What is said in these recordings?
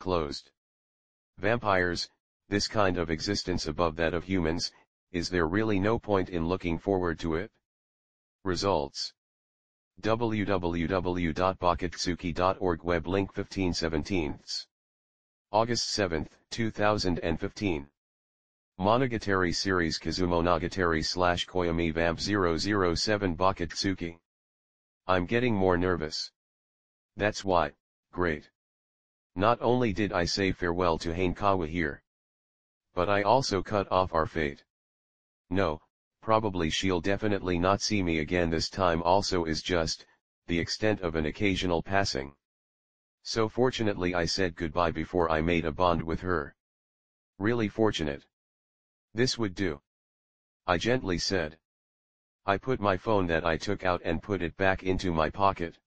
closed. Vampires, this kind of existence above that of humans, is there really no point in looking forward to it? Results. www.bakatsuki.org web link 1517. August 7, 2015. Monogatari series Kizumonogatari / Koyomi Vamp 007 Bakatsuki. I'm getting more nervous. That's why, great. Not only did I say farewell to Hanekawa here, but I also cut off our fate. No, probably she'll definitely not see me again this time also is just, the extent of an occasional passing. So fortunately I said goodbye before I made a bond with her. Really fortunate. This would do. I gently said. I put my phone that I took out and put it back into my pocket.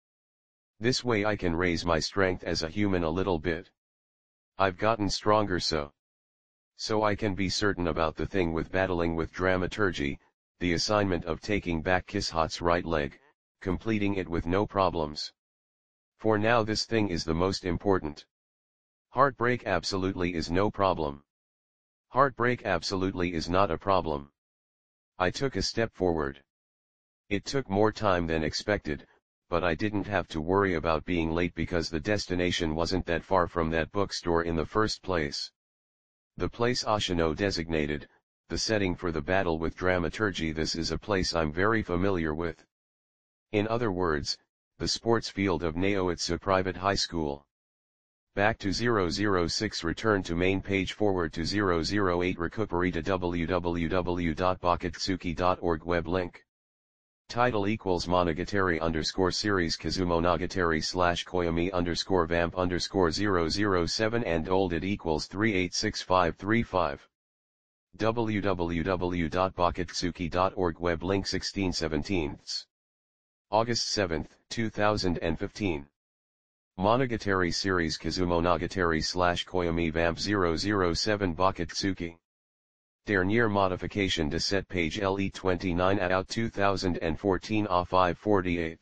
This way I can raise my strength as a human a little bit. I've gotten stronger so I can be certain about the thing with battling with dramaturgy, the assignment of taking back Kishat's right leg, completing it with no problems. For now this thing is the most important. Heartbreak absolutely is no problem. Heartbreak absolutely is not a problem. I took a step forward. It took more time than expected, but I didn't have to worry about being late because the destination wasn't that far from that bookstore in the first place. The place Ashino designated, the setting for the battle with dramaturgy, this is a place I'm very familiar with. In other words, the sports field of Naoitsu Private High School. Back to 006 return to main page forward to 008 recuperate to www.bakatsuki.org web link. Title equals Monogatari _ series Kizumonogatari / Koyomi _ vamp _ 007 and olded equals 386535. www.bakatsuki.org web link 1617. August 7, 2015. Monogatari series Kizumonogatari / Koyomi Vamp 007 Bakatsuki. Dernier modification to set page LE29 out 2014 A548.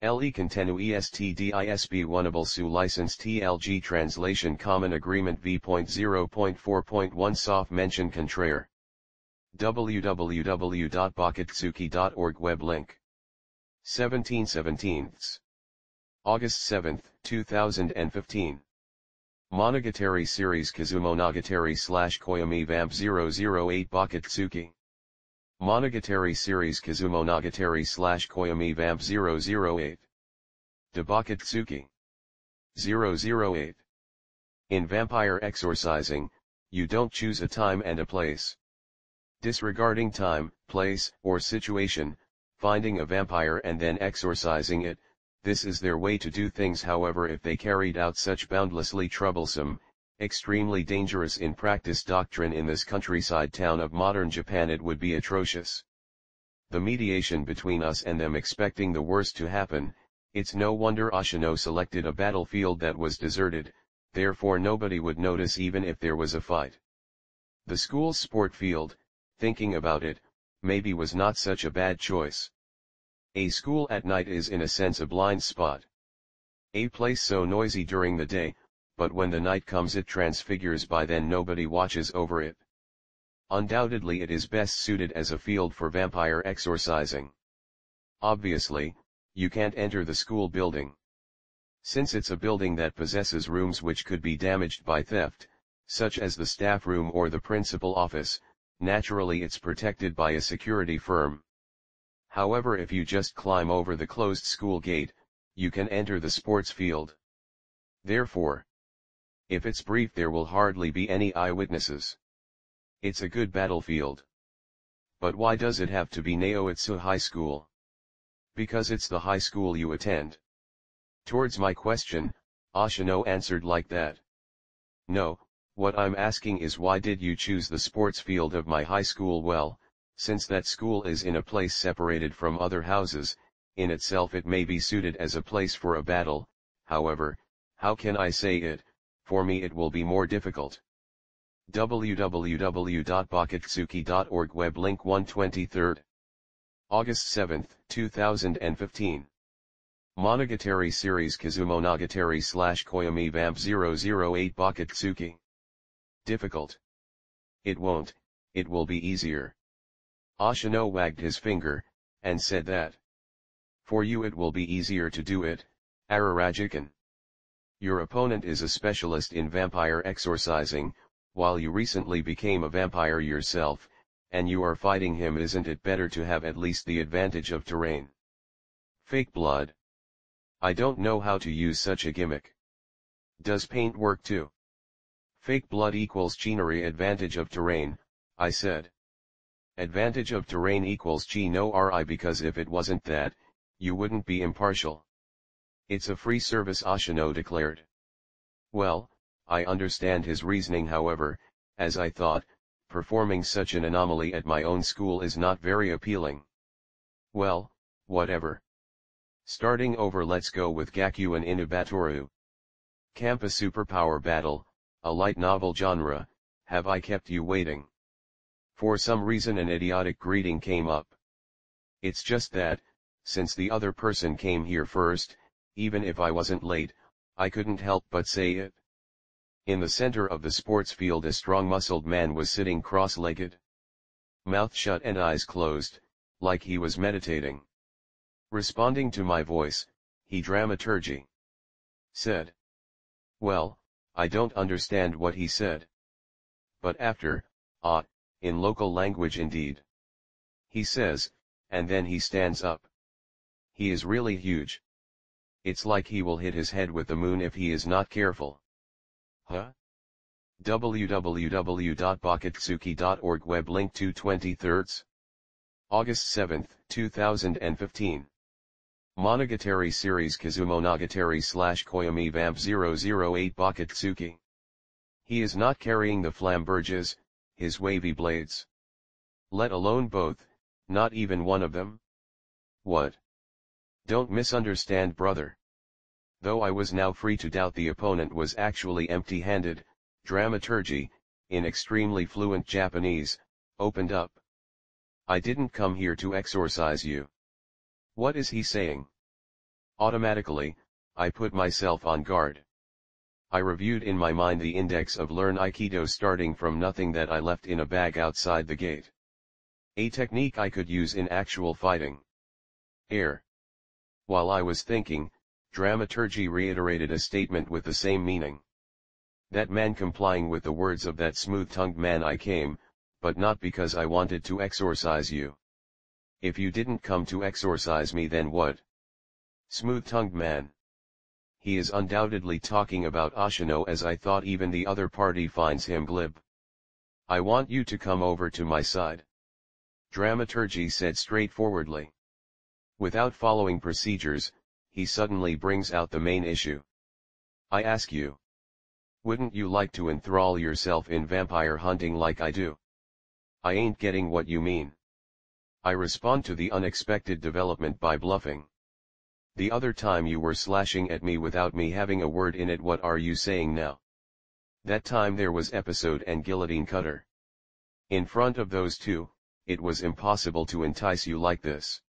LE contenu ESTDISB oneable su license TLG translation common agreement V.0.4.1 soft mention contraire. www.bakatsuki.org web link. 1717. August 7, 2015. Monogatari series Kizumonogatari / Koyomi Vamp 008 Bakatsuki. Monogatari series Kizumonogatari / Koyomi Vamp 008. De Bakatsuki. 008. In vampire exorcising, you don't choose a time and a place. Disregarding time, place, or situation, finding a vampire and then exorcising it, this is their way to do things. However, if they carried out such boundlessly troublesome, extremely dangerous in practice doctrine in this countryside town of modern Japan, it would be atrocious. The mediation between us and them expecting the worst to happen, it's no wonder Ashino selected a battlefield that was deserted, therefore nobody would notice even if there was a fight. The school's sport field, thinking about it, maybe was not such a bad choice. A school at night is in a sense a blind spot. A place so noisy during the day, but when the night comes it transfigures. By then nobody watches over it. Undoubtedly it is best suited as a field for vampire exorcising. Obviously, you can't enter the school building. Since it's a building that possesses rooms which could be damaged by theft, such as the staff room or the principal office, naturally it's protected by a security firm. However, if you just climb over the closed school gate, you can enter the sports field. Therefore, if it's brief, there will hardly be any eyewitnesses. It's a good battlefield. But why does it have to be Naoitsu High School? Because it's the high school you attend. Towards my question, Ashino answered like that. No, what I'm asking is why did you choose the sports field of my high school? Well, since that school is in a place separated from other houses, in itself it may be suited as a place for a battle. However, how can I say it? For me it will be more difficult. www.bakatsuki.org web link 123. August 7, 2015. Monogatari series Kizumonogatari / Koyomi Vamp 008 Bakatsuki. Difficult. It won't, it will be easier. Ashino wagged his finger, and said that. For you it will be easier to do it, Ararajikan. Your opponent is a specialist in vampire exorcising, while you recently became a vampire yourself, and you are fighting him. Isn't it better to have at least the advantage of terrain? Fake blood. I don't know how to use such a gimmick. Does paint work too? Fake blood equals chinery advantage of terrain, I said. Advantage of terrain equals chi no ri, because if it wasn't that, you wouldn't be impartial. It's a free service, Ashino declared. Well, I understand his reasoning. However, as I thought, performing such an anomaly at my own school is not very appealing. Well, whatever. Starting over, let's go with Gakuen Inubatoru. Campus superpower battle, a light novel genre. Have I kept you waiting? For some reason an idiotic greeting came up. It's just that, since the other person came here first, even if I wasn't late, I couldn't help but say it. In the center of the sports field a strong-muscled man was sitting cross-legged. Mouth shut and eyes closed, like he was meditating. Responding to my voice, he dramaturgy said. Well, I don't understand what he said. But after, in local language indeed. He says, and then he stands up. He is really huge. It's like he will hit his head with the moon if he is not careful. Huh? www.bakatsuki.org web link to 23rd. August 7, 2015. Monogatari series Kizumonogatari / Koyomi Vamp 008 Bakatsuki. He is not carrying the flamberges, his wavy blades. Let alone both, not even one of them? What? Don't misunderstand, brother. Though I was now free to doubt the opponent was actually empty-handed, dramaturgy, in extremely fluent Japanese, opened up. I didn't come here to exorcise you. What is he saying? Automatically, I put myself on guard. I reviewed in my mind the index of Learn Aikido starting from nothing that I left in a bag outside the gate. A technique I could use in actual fighting. Air. While I was thinking, dramaturgy reiterated a statement with the same meaning. That man complying with the words of that smooth-tongued man, I came, but not because I wanted to exorcise you. If you didn't come to exorcise me, then what? Smooth-tongued man. He is undoubtedly talking about Ashino, as I thought. Even the other party finds him glib. I want you to come over to my side. Dramaturgy said straightforwardly. Without following procedures, he suddenly brings out the main issue. I ask you. Wouldn't you like to enthrall yourself in vampire hunting like I do? I ain't getting what you mean. I respond to the unexpected development by bluffing. The other time you were slashing at me without me having a word in it. What are you saying now? That time there was episode and guillotine cutter. In front of those two, it was impossible to entice you like this.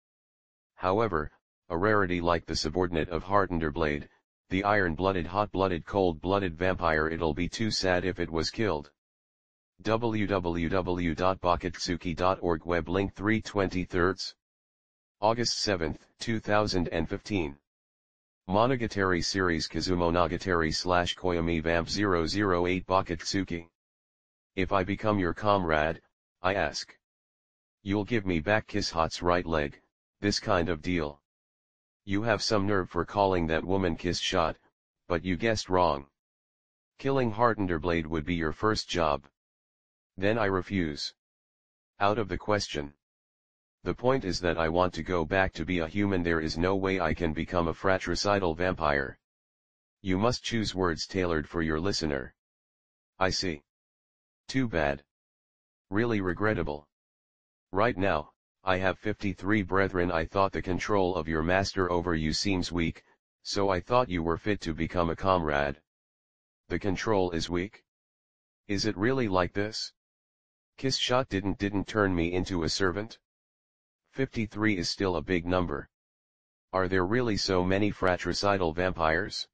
However, a rarity like the subordinate of Hartenderblade, the iron-blooded, hot-blooded, cold-blooded vampire, it'll be too sad if it was killed. www.bakatsuki.org web link 323rd. August 7, 2015. Monogatari series Kizumonogatari / Koyomi Vamp 008 Bakatsuki. If I become your comrade, I ask. You'll give me back Kishot's right leg, this kind of deal. You have some nerve for calling that woman Kishot, but you guessed wrong. Killing Hartenderblade would be your first job. Then I refuse. Out of the question. The point is that I want to go back to be a human. There is no way I can become a fratricidal vampire. You must choose words tailored for your listener. I see. Too bad. Really regrettable. Right now, I have 53 brethren. I thought the control of your master over you seems weak, so I thought you were fit to become a comrade. The control is weak? Is it really like this? Kishot didn't turn me into a servant? 53 is still a big number. Are there really so many fratricidal vampires?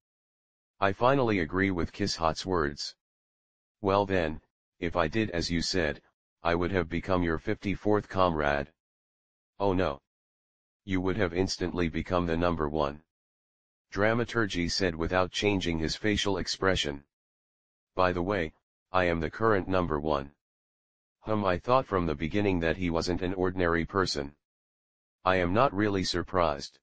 I finally agree with Kishot's words. Well then, if I did as you said, I would have become your 54th comrade. Oh no. You would have instantly become the number one. Dramaturgy said without changing his facial expression. By the way, I am the current number one. I thought from the beginning that he wasn't an ordinary person. I am not really surprised.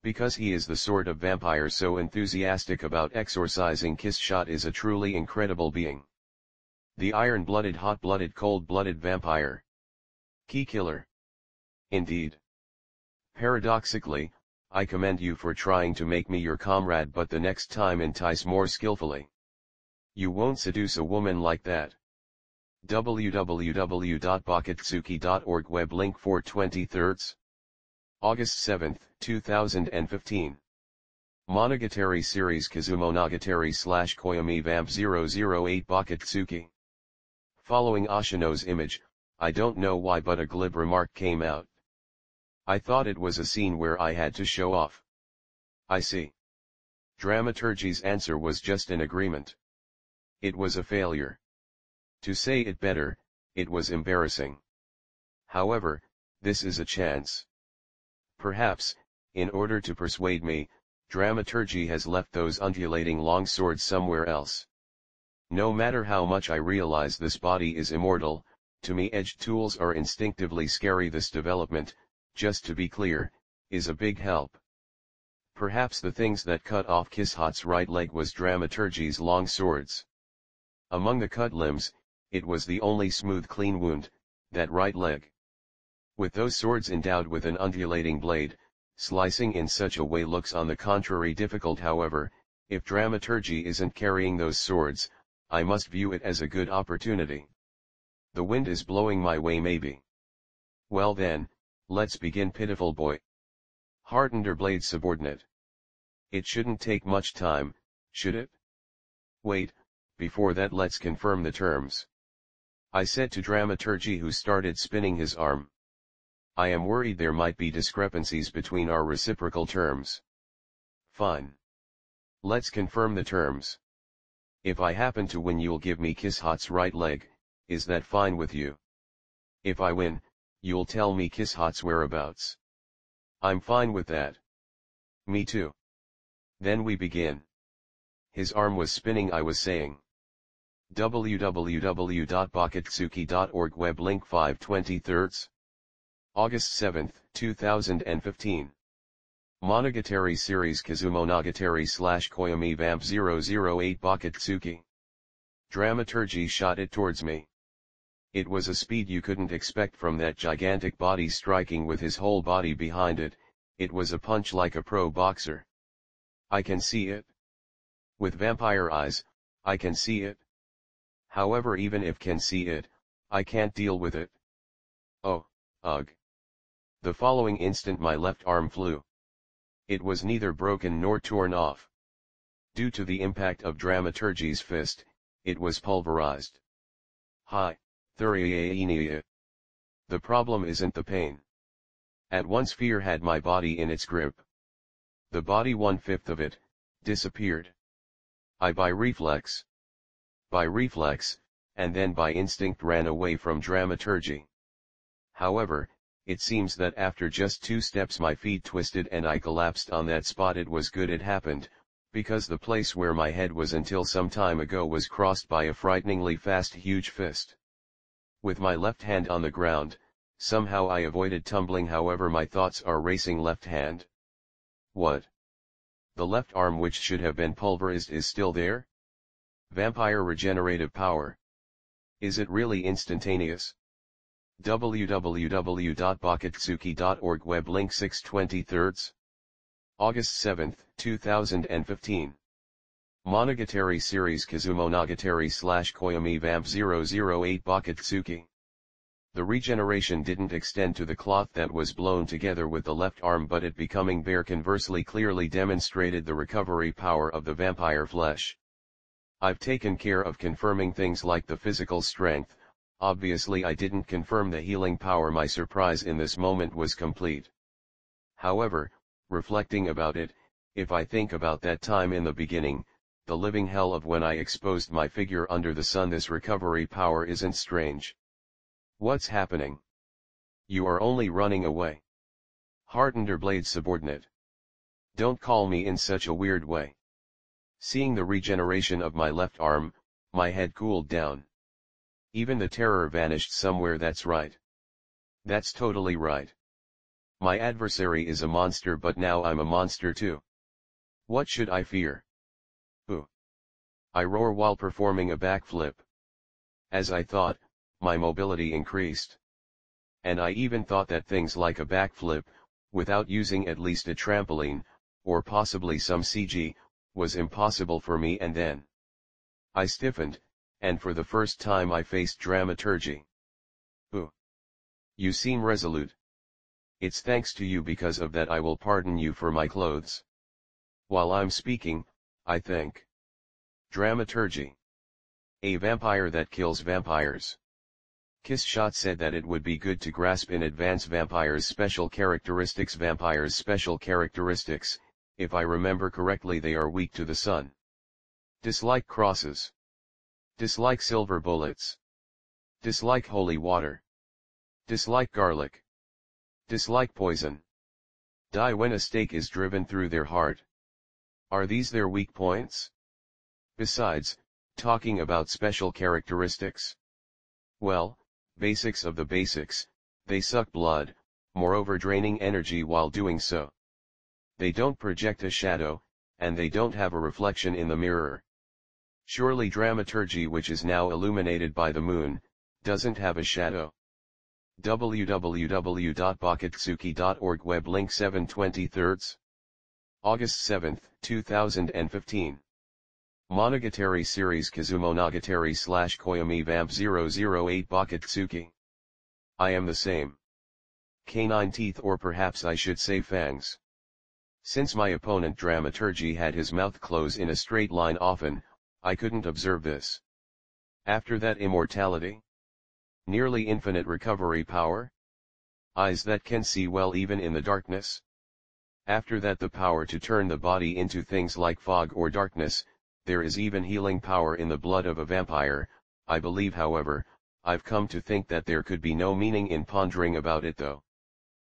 Because he is the sort of vampire so enthusiastic about exorcising Kishot is a truly incredible being. The iron-blooded, hot-blooded, cold-blooded vampire. Key killer. Indeed. Paradoxically, I commend you for trying to make me your comrade, but the next time entice more skillfully. You won't seduce a woman like that. www.bakatsuki.org web link 4/23. August 7, 2015. Monogatari series Kizumonogatari / Koyomi Vamp 008 Bakatsuki. Following Ashino's image, I don't know why but a glib remark came out. I thought it was a scene where I had to show off. I see. Dramaturgy's answer was just an agreement. It was a failure. To say it better, it was embarrassing. However, this is a chance. Perhaps, in order to persuade me, dramaturgy has left those undulating long swords somewhere else. No matter how much I realize this body is immortal, to me edged tools are instinctively scary. This development, just to be clear, is a big help. Perhaps the things that cut off Kishot's right leg was dramaturgy's long swords. Among the cut limbs, it was the only smooth clean wound, that right leg. With those swords endowed with an undulating blade, slicing in such a way looks on the contrary difficult. However, if dramaturgy isn't carrying those swords, I must view it as a good opportunity. The wind is blowing my way maybe. Well then, let's begin, pitiful boy. Hartender blade subordinate. It shouldn't take much time, should it? Wait, before that let's confirm the terms. I said to dramaturgy, who started spinning his arm. I am worried there might be discrepancies between our reciprocal terms. Fine. Let's confirm the terms. If I happen to win, you'll give me Kishot's right leg, is that fine with you? If I win, you'll tell me Kishot's whereabouts. I'm fine with that. Me too. Then we begin. His arm was spinning, I was saying. www.bakatsuki.org web link 5/23. August 7, 2015. Monogatari series Kizumonogatari / Koyomi Vamp 008 Bakatsuki. Dramaturgy shot it towards me. It was a speed you couldn't expect from that gigantic body, striking with his whole body behind it. It was a punch like a pro boxer. I can see it. With vampire eyes, I can see it. However, even if can see it, I can't deal with it. Oh, ugh. The following instant my left arm flew. It was neither broken nor torn off. Due to the impact of dramaturgy's fist, it was pulverized. Hi, Thuriaenia. The problem isn't the pain. At once fear had my body in its grip. The body, 1/5 of it, disappeared. By reflex, and then by instinct ran away from dramaturgy. However, it seems that after just 2 steps my feet twisted and I collapsed on that spot. It was good it happened, because the place where my head was until some time ago was crossed by a frighteningly fast huge fist. With my left hand on the ground, somehow I avoided tumbling. However, my thoughts are racing. Left hand. What? The left arm, which should have been pulverized, is still there? Vampire regenerative power. Is it really instantaneous? www.bakatsuki.org web link 6/23. August 7, 2015. Monogatari series Kizumonogatari / Koyomi Vamp 008 Bakatsuki. The regeneration didn't extend to the cloth that was blown together with the left arm, but it becoming bare conversely clearly demonstrated the recovery power of the vampire flesh. I've taken care of confirming things like the physical strength. Obviously I didn't confirm the healing power. My surprise in this moment was complete. However, reflecting about it, if I think about that time in the beginning, the living hell of when I exposed my figure under the sun, this recovery power isn't strange. What's happening? You are only running away. Hartenderblade subordinate. Don't call me in such a weird way. Seeing the regeneration of my left arm, my head cooled down. Even the terror vanished somewhere. That's right. That's totally right. My adversary is a monster, but now I'm a monster too. What should I fear? Ooh. I roar while performing a backflip. As I thought, my mobility increased. And I even thought that things like a backflip, without using at least a trampoline, or possibly some CG, was impossible for me, and then I stiffened, and for the first time I faced dramaturgy. Ooh. You seem resolute. It's thanks to you. Because of that I will pardon you for my clothes. While I'm speaking, I think. Dramaturgy. A vampire that kills vampires. Kishshot said that it would be good to grasp in advance vampires' special characteristics. Vampires' special characteristics, if I remember correctly, they are weak to the sun. Dislike crosses. Dislike silver bullets. Dislike holy water. Dislike garlic. Dislike poison. Die when a stake is driven through their heart. Are these their weak points? Besides, talking about special characteristics. Well, basics of the basics, they suck blood, moreover draining energy while doing so. They don't project a shadow, and they don't have a reflection in the mirror. Surely dramaturgy, which is now illuminated by the moon, doesn't have a shadow. www.bakatsuki.org web link 7/23 August 7, 2015. Monogatari series Kizumonogatari / Koyomi Vamp 008 Bakatsuki. I am the same. Canine teeth, or perhaps I should say fangs. Since my opponent dramaturgy had his mouth close in a straight line often, I couldn't observe this. After that, immortality? Nearly infinite recovery power? Eyes that can see well even in the darkness? After that, the power to turn the body into things like fog or darkness. There is even healing power in the blood of a vampire. I believe, however, I've come to think that there could be no meaning in pondering about it though.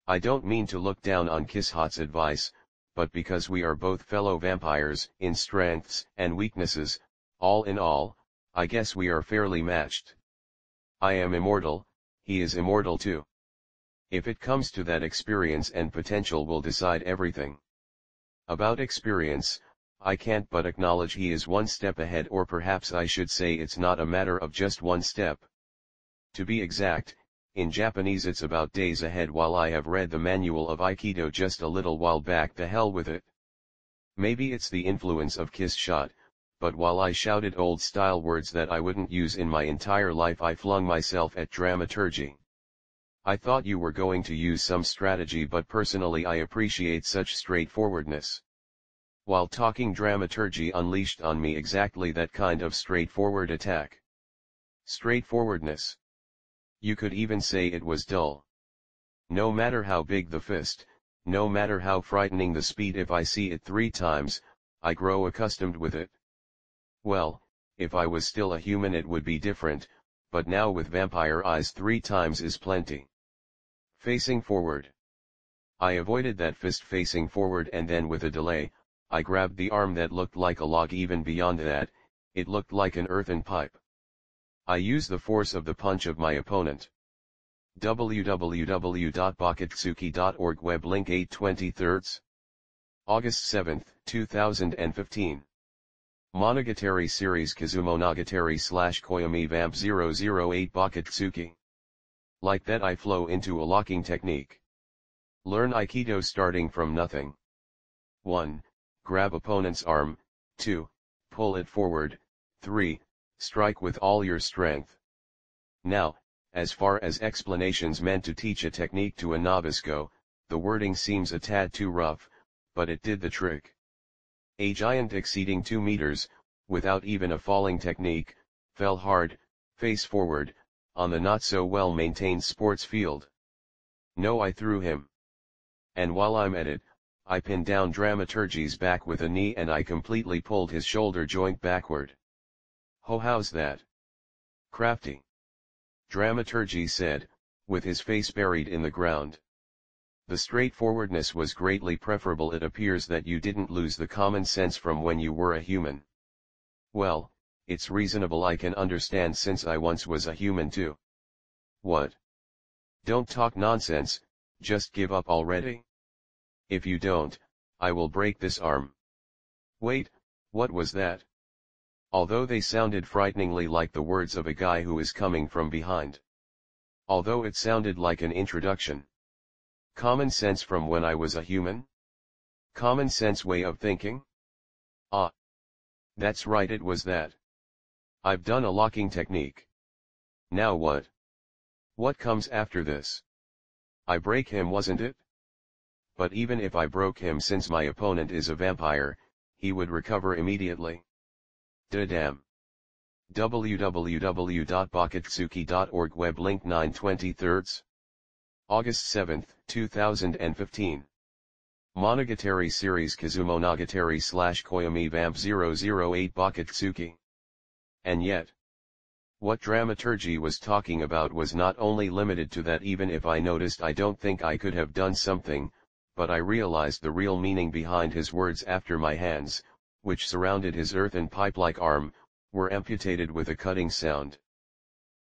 I don't mean to look down on Kishot's advice, but because we are both fellow vampires in strengths and weaknesses, all in all, I guess we are fairly matched. I am immortal, he is immortal too. If it comes to that, experience and potential will decide everything. About experience, I can't but acknowledge he is one step ahead, or perhaps I should say it's not a matter of just one step. To be exact, in Japanese it's about days ahead. While I have read the manual of Aikido just a little while back, the hell with it. Maybe it's the influence of Kishshot, but while I shouted old style words that I wouldn't use in my entire life, I flung myself at dramaturgy. I thought you were going to use some strategy, but personally I appreciate such straightforwardness. While talking, dramaturgy unleashed on me exactly that kind of straightforward attack. Straightforwardness. You could even say it was dull. No matter how big the fist, no matter how frightening the speed, if I see it 3 times, I grow accustomed with it. Well, if I was still a human it would be different, but now with vampire eyes 3 times is plenty. Facing forward. I avoided that fist facing forward, and then with a delay, I grabbed the arm that looked like a log. Even beyond that, it looked like an earthen pipe. I used the force of the punch of my opponent. www.bakatsuki.org web link 8/23 August 7, 2015. Monogatari series Kizumonogatari / Koyomi Vamp 008 Bakatsuki. Like that I flow into a locking technique. Learn Aikido starting from nothing. 1. Grab opponent's arm. 2. Pull it forward. 3. Strike with all your strength. Now, as far as explanations meant to teach a technique to a novice go, the wording seems a tad too rough, but it did the trick. A giant exceeding 2 meters, without even a falling technique, fell hard, face forward, on the not so well maintained sports field. No, I threw him. And while I'm at it, I pinned down Dramaturgy's back with a knee and I completely pulled his shoulder joint backward. "Ho, how's that? Crafty," Dramaturgy said, with his face buried in the ground. "The straightforwardness was greatly preferable. It appears that you didn't lose the common sense from when you were a human." "Well, it's reasonable. I can understand since I once was a human too." "What? Don't talk nonsense, just give up already. If you don't, I will break this arm." "Wait, what was that?" Although they sounded frighteningly like the words of a guy who is coming from behind. Although it sounded like an introduction. Common sense from when I was a human? Common sense way of thinking? Ah. That's right, it was that. I've done a locking technique. Now what? What comes after this? I break him, wasn't it? But even if I broke him, since my opponent is a vampire, he would recover immediately. Damn. www.bakatsuki.org web link 9/23 August 7, 2015. Monogatari series Kizumonogatari / Koyomi Vamp 008 Bakatsuki. And yet, what Dramaturgy was talking about was not only limited to that. Even if I noticed, I don't think I could have done something, but I realized the real meaning behind his words after my hands, which surrounded his earthen pipe-like arm, were amputated with a cutting sound.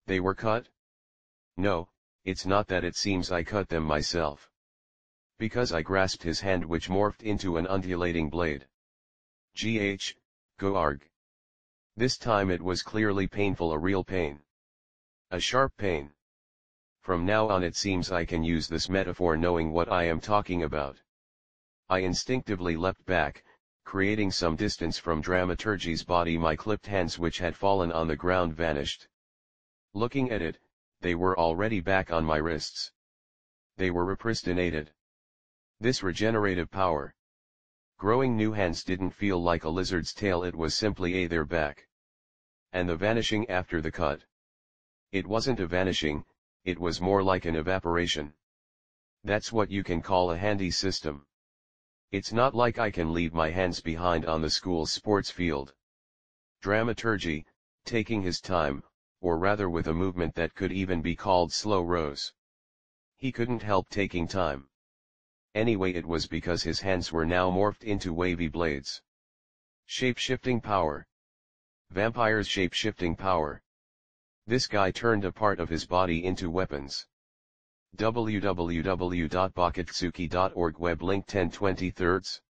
They were cut? No, it's not that. It seems I cut them myself. Because I grasped his hand, which morphed into an undulating blade. Go arg. This time it was clearly painful, a real pain. A sharp pain. From now on it seems I can use this metaphor knowing what I am talking about. I instinctively leapt back, creating some distance from Dramaturgy's body. My clipped hands, which had fallen on the ground, vanished. Looking at it, they were already back on my wrists. They were repristinated. This regenerative power. Growing new hands didn't feel like a lizard's tail, it was simply they're back. And the vanishing after the cut. It wasn't a vanishing, it was more like an evaporation. That's what you can call a handy system. It's not like I can leave my hands behind on the school sports field. Dramaturgy, taking his time, or rather with a movement that could even be called slow, rose. He couldn't help taking time. Anyway, it was because his hands were now morphed into wavy blades. Shape-shifting power. Vampire's shape-shifting power. This guy turned a part of his body into weapons. www.bakatsuki.org web link 10/23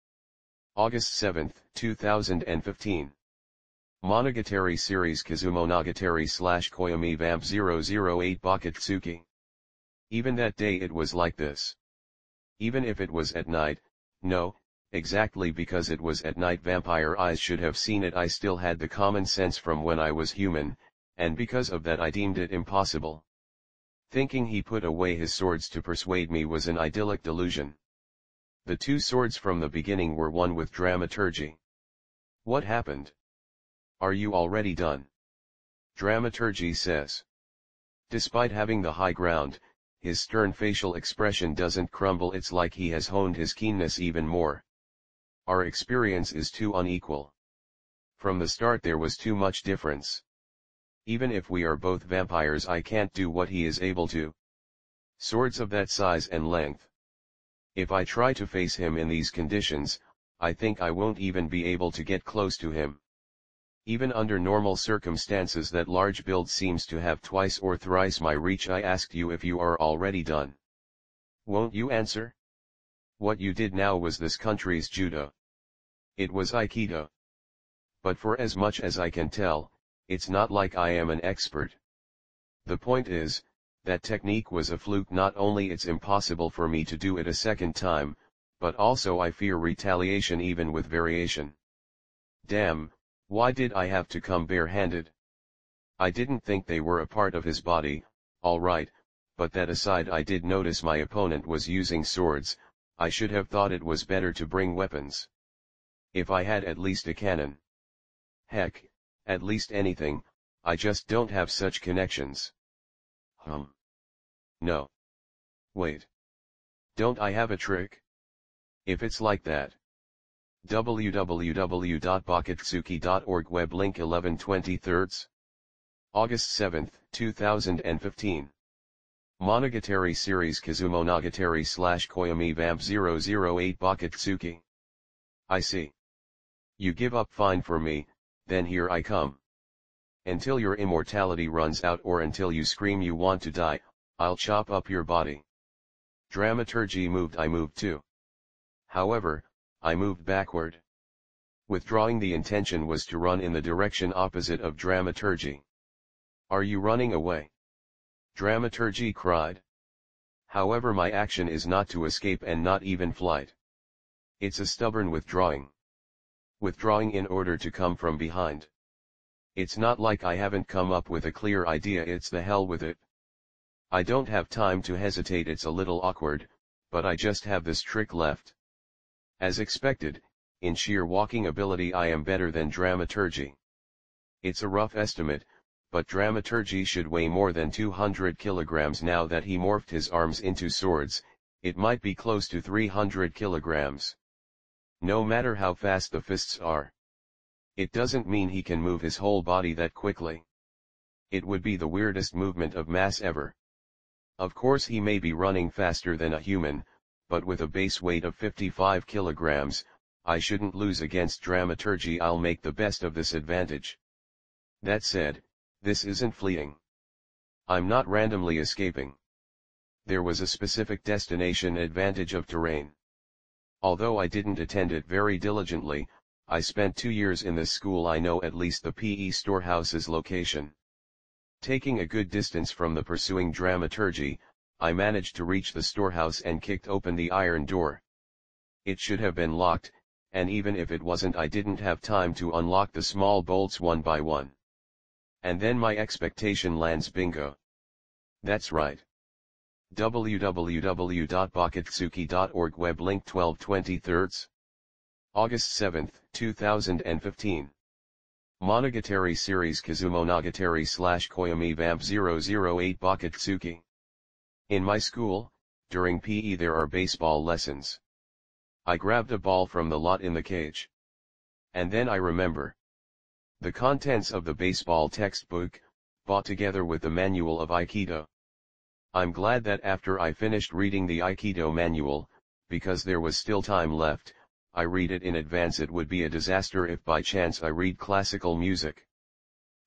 August 7, 2015. Monogatari series Kizumonogatari / Koyomi Vamp 008 Bakatsuki. Even that day it was like this. Even if it was at night, no, exactly because it was at night vampire eyes should have seen it. I still had the common sense from when I was human, and because of that I deemed it impossible. Thinking he put away his swords to persuade me was an idyllic delusion. The two swords from the beginning were one with Dramaturgy. What happened? Are you already done? Dramaturgy says. Despite having the high ground, his stern facial expression doesn't crumble. It's like he has honed his keenness even more. Our experience is too unequal. From the start there was too much difference. Even if we are both vampires, I can't do what he is able to. Swords of that size and length. If I try to face him in these conditions, I think I won't even be able to get close to him. Even under normal circumstances that large build seems to have twice or thrice my reach. I asked you if you are already done. Won't you answer? What you did now was this country's judo. It was Aikido. But for as much as I can tell, it's not like I am an expert. The point is, that technique was a fluke. Not only it's impossible for me to do it a second time, but also I fear retaliation even with variation. Damn. Why did I have to come barehanded? I didn't think they were a part of his body, alright, but that aside, I did notice my opponent was using swords. I should have thought it was better to bring weapons. If I had at least a cannon. Heck, at least anything. I just don't have such connections. No. Wait. Don't I have a trick? If it's like that. www.bakatsuki.org web link 11/23 August 7, 2015. Monogatari series Kizumonogatari / Koyomi Vamp 008 Bakatsuki. I see. You give up fine for me, then here I come. Until your immortality runs out or until you scream you want to die, I'll chop up your body. Dramaturgy moved, I moved too. However, I moved backward. Withdrawing the intention was to run in the direction opposite of dramaturgy. Are you running away? Dramaturgy cried. However, my action is not to escape and not even flight. It's a stubborn withdrawing. Withdrawing in order to come from behind. It's not like I haven't come up with a clear idea, it's the hell with it. I don't have time to hesitate, it's a little awkward, but I just have this trick left. As expected, in sheer walking ability I am better than dramaturgy. It's a rough estimate, but dramaturgy should weigh more than 200 kilograms now that he morphed his arms into swords, it might be close to 300 kilograms. No matter how fast the fists are. It doesn't mean he can move his whole body that quickly. It would be the weirdest movement of mass ever. Of course he may be running faster than a human, but with a base weight of 55 kilograms, I shouldn't lose against dramaturgy, I'll make the best of this advantage. That said, this isn't fleeting. I'm not randomly escaping. There was a specific destination advantage of terrain. Although I didn't attend it very diligently, I spent 2 years in this school, I know at least the PE storehouse's location. Taking a good distance from the pursuing dramaturgy, I managed to reach the storehouse and kicked open the iron door. It should have been locked, and even if it wasn't I didn't have time to unlock the small bolts one by one. And then my expectation lands, bingo. That's right. www.bakatsuki.org web link 12/23 August 7, 2015. Monogatari series Kizumonogatari / Koyomi Vamp 008 Bakatsuki. In my school, during PE there are baseball lessons. I grabbed a ball from the lot in the cage. And then I remember. The contents of the baseball textbook, bought together with the manual of Aikido. I'm glad that after I finished reading the Aikido manual, because there was still time left, I read it in advance. It would be a disaster if by chance I read classical music.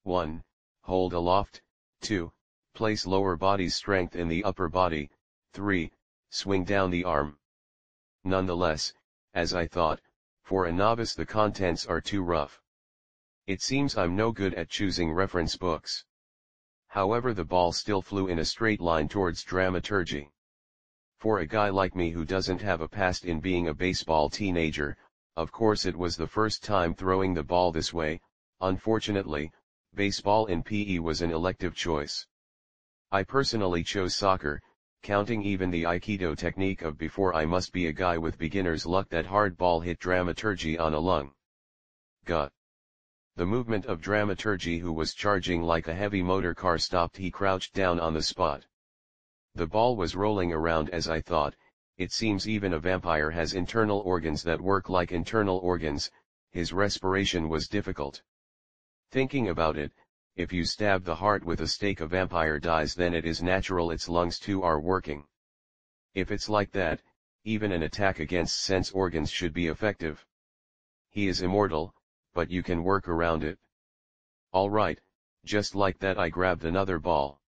1. Hold aloft. 2. Place lower body's strength in the upper body. 3. Swing down the arm. Nonetheless, as I thought, for a novice the contents are too rough. It seems I'm no good at choosing reference books. However, the ball still flew in a straight line towards dramaturgy. For a guy like me who doesn't have a past in being a baseball teenager, of course it was the first time throwing the ball this way. Unfortunately, baseball in PE was an elective choice. I personally chose soccer, counting even the Aikido technique of before. I must be a guy with beginner's luck that hard ball hit dramaturgy on a lung. Gut. The movement of dramaturgy, who was charging like a heavy motor car, stopped. He crouched down on the spot. The ball was rolling around as I thought. It seems even a vampire has internal organs that work like internal organs. His respiration was difficult. Thinking about it, if you stab the heart with a stake a vampire dies, then it is natural its lungs too are working. If it's like that, even an attack against sense organs should be effective. He is immortal, but you can work around it. Alright, just like that I grabbed another ball.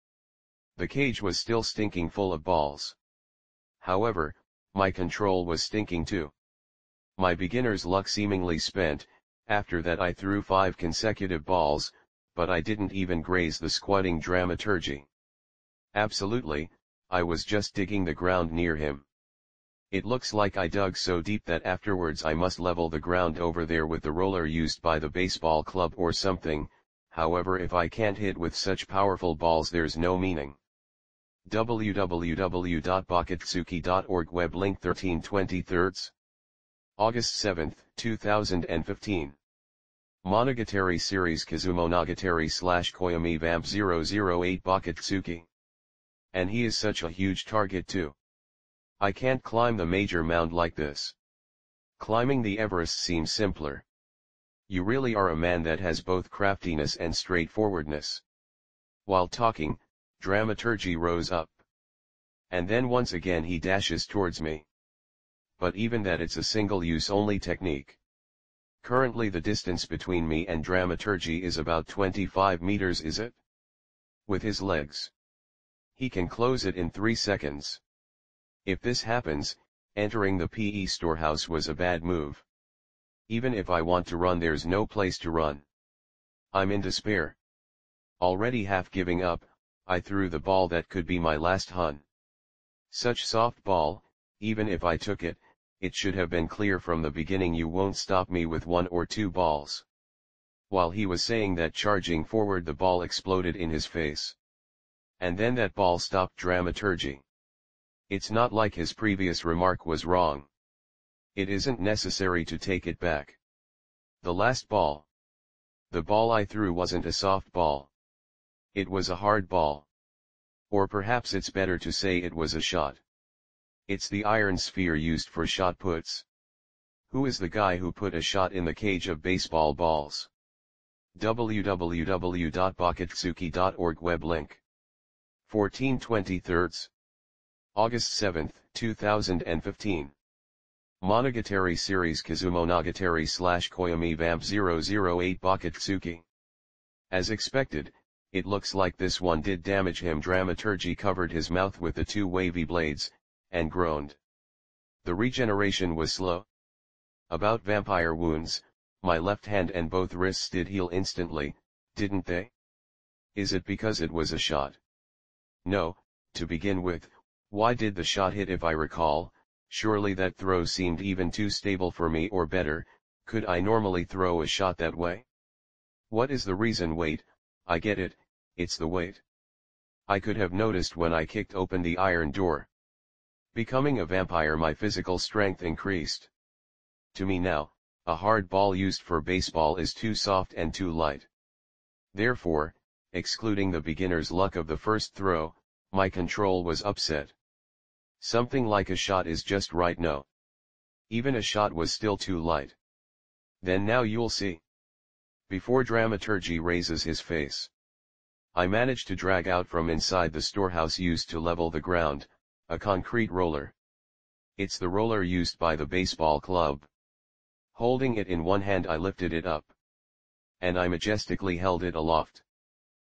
The cage was still stinking full of balls. However, my control was stinking too. My beginner's luck seemingly spent. After that I threw 5 consecutive balls, but I didn't even graze the squatting dramaturgy. Absolutely, I was just digging the ground near him. It looks like I dug so deep that afterwards I must level the ground over there with the roller used by the baseball club or something. However, if I can't hit with such powerful balls, there's no meaning. www.bakatsuki.org web link 13/23 August 7, 2015. Monogatari series Kizumonogatari / Koyomi Vamp 008 Bakatsuki. And he is such a huge target too. I can't climb the major mound like this. Climbing the Everest seems simpler. You really are a man that has both craftiness and straightforwardness. While talking, Dramaturgy rose up. And then once again he dashes towards me. But even that it's a single-use only technique. Currently the distance between me and Dramaturgy is about 25 meters, is it? With his legs. He can close it in 3 seconds. If this happens, entering the PE storehouse was a bad move. Even if I want to run, there's no place to run. I'm in despair. Already half giving up, I threw the ball that could be my last hun. Such soft ball, even if I took it, it should have been clear from the beginning. You won't stop me with 1 or 2 balls. While he was saying that, charging forward, the ball exploded in his face. And then that ball stopped Dramaturgy. It's not like his previous remark was wrong. It isn't necessary to take it back. The last ball. The ball I threw wasn't a soft ball. It was a hard ball. Or perhaps it's better to say it was a shot. It's the iron sphere used for shot puts. Who is the guy who put a shot in the cage of baseball balls? www.bakatsuki.org web link. 14/23. August 7, 2015. Monogatari series Kizumonogatari / Koyomi Vamp 008 Bakatsuki. As expected, it looks like this one did damage him. Dramaturgy covered his mouth with the 2 wavy blades, and groaned. The regeneration was slow. About vampire wounds, my left hand and both wrists did heal instantly, didn't they? Is it because it was a shot? No, to begin with, why did the shot hit? If I recall, surely that throw seemed even too stable for me, or better, could I normally throw a shot that way? What is the reason? Wait, I get it, it's the weight. I could have noticed when I kicked open the iron door. Becoming a vampire, my physical strength increased. To me now, a hard ball used for baseball is too soft and too light. Therefore, excluding the beginner's luck of the first throw, my control was upset. Something like a shot is just right. No. Even a shot was still too light. Then now you'll see. Before Dramaturgy raises his face, I managed to drag out from inside the storehouse used to level the ground, a concrete roller. It's the roller used by the baseball club. Holding it in one hand, I lifted it up. And I majestically held it aloft.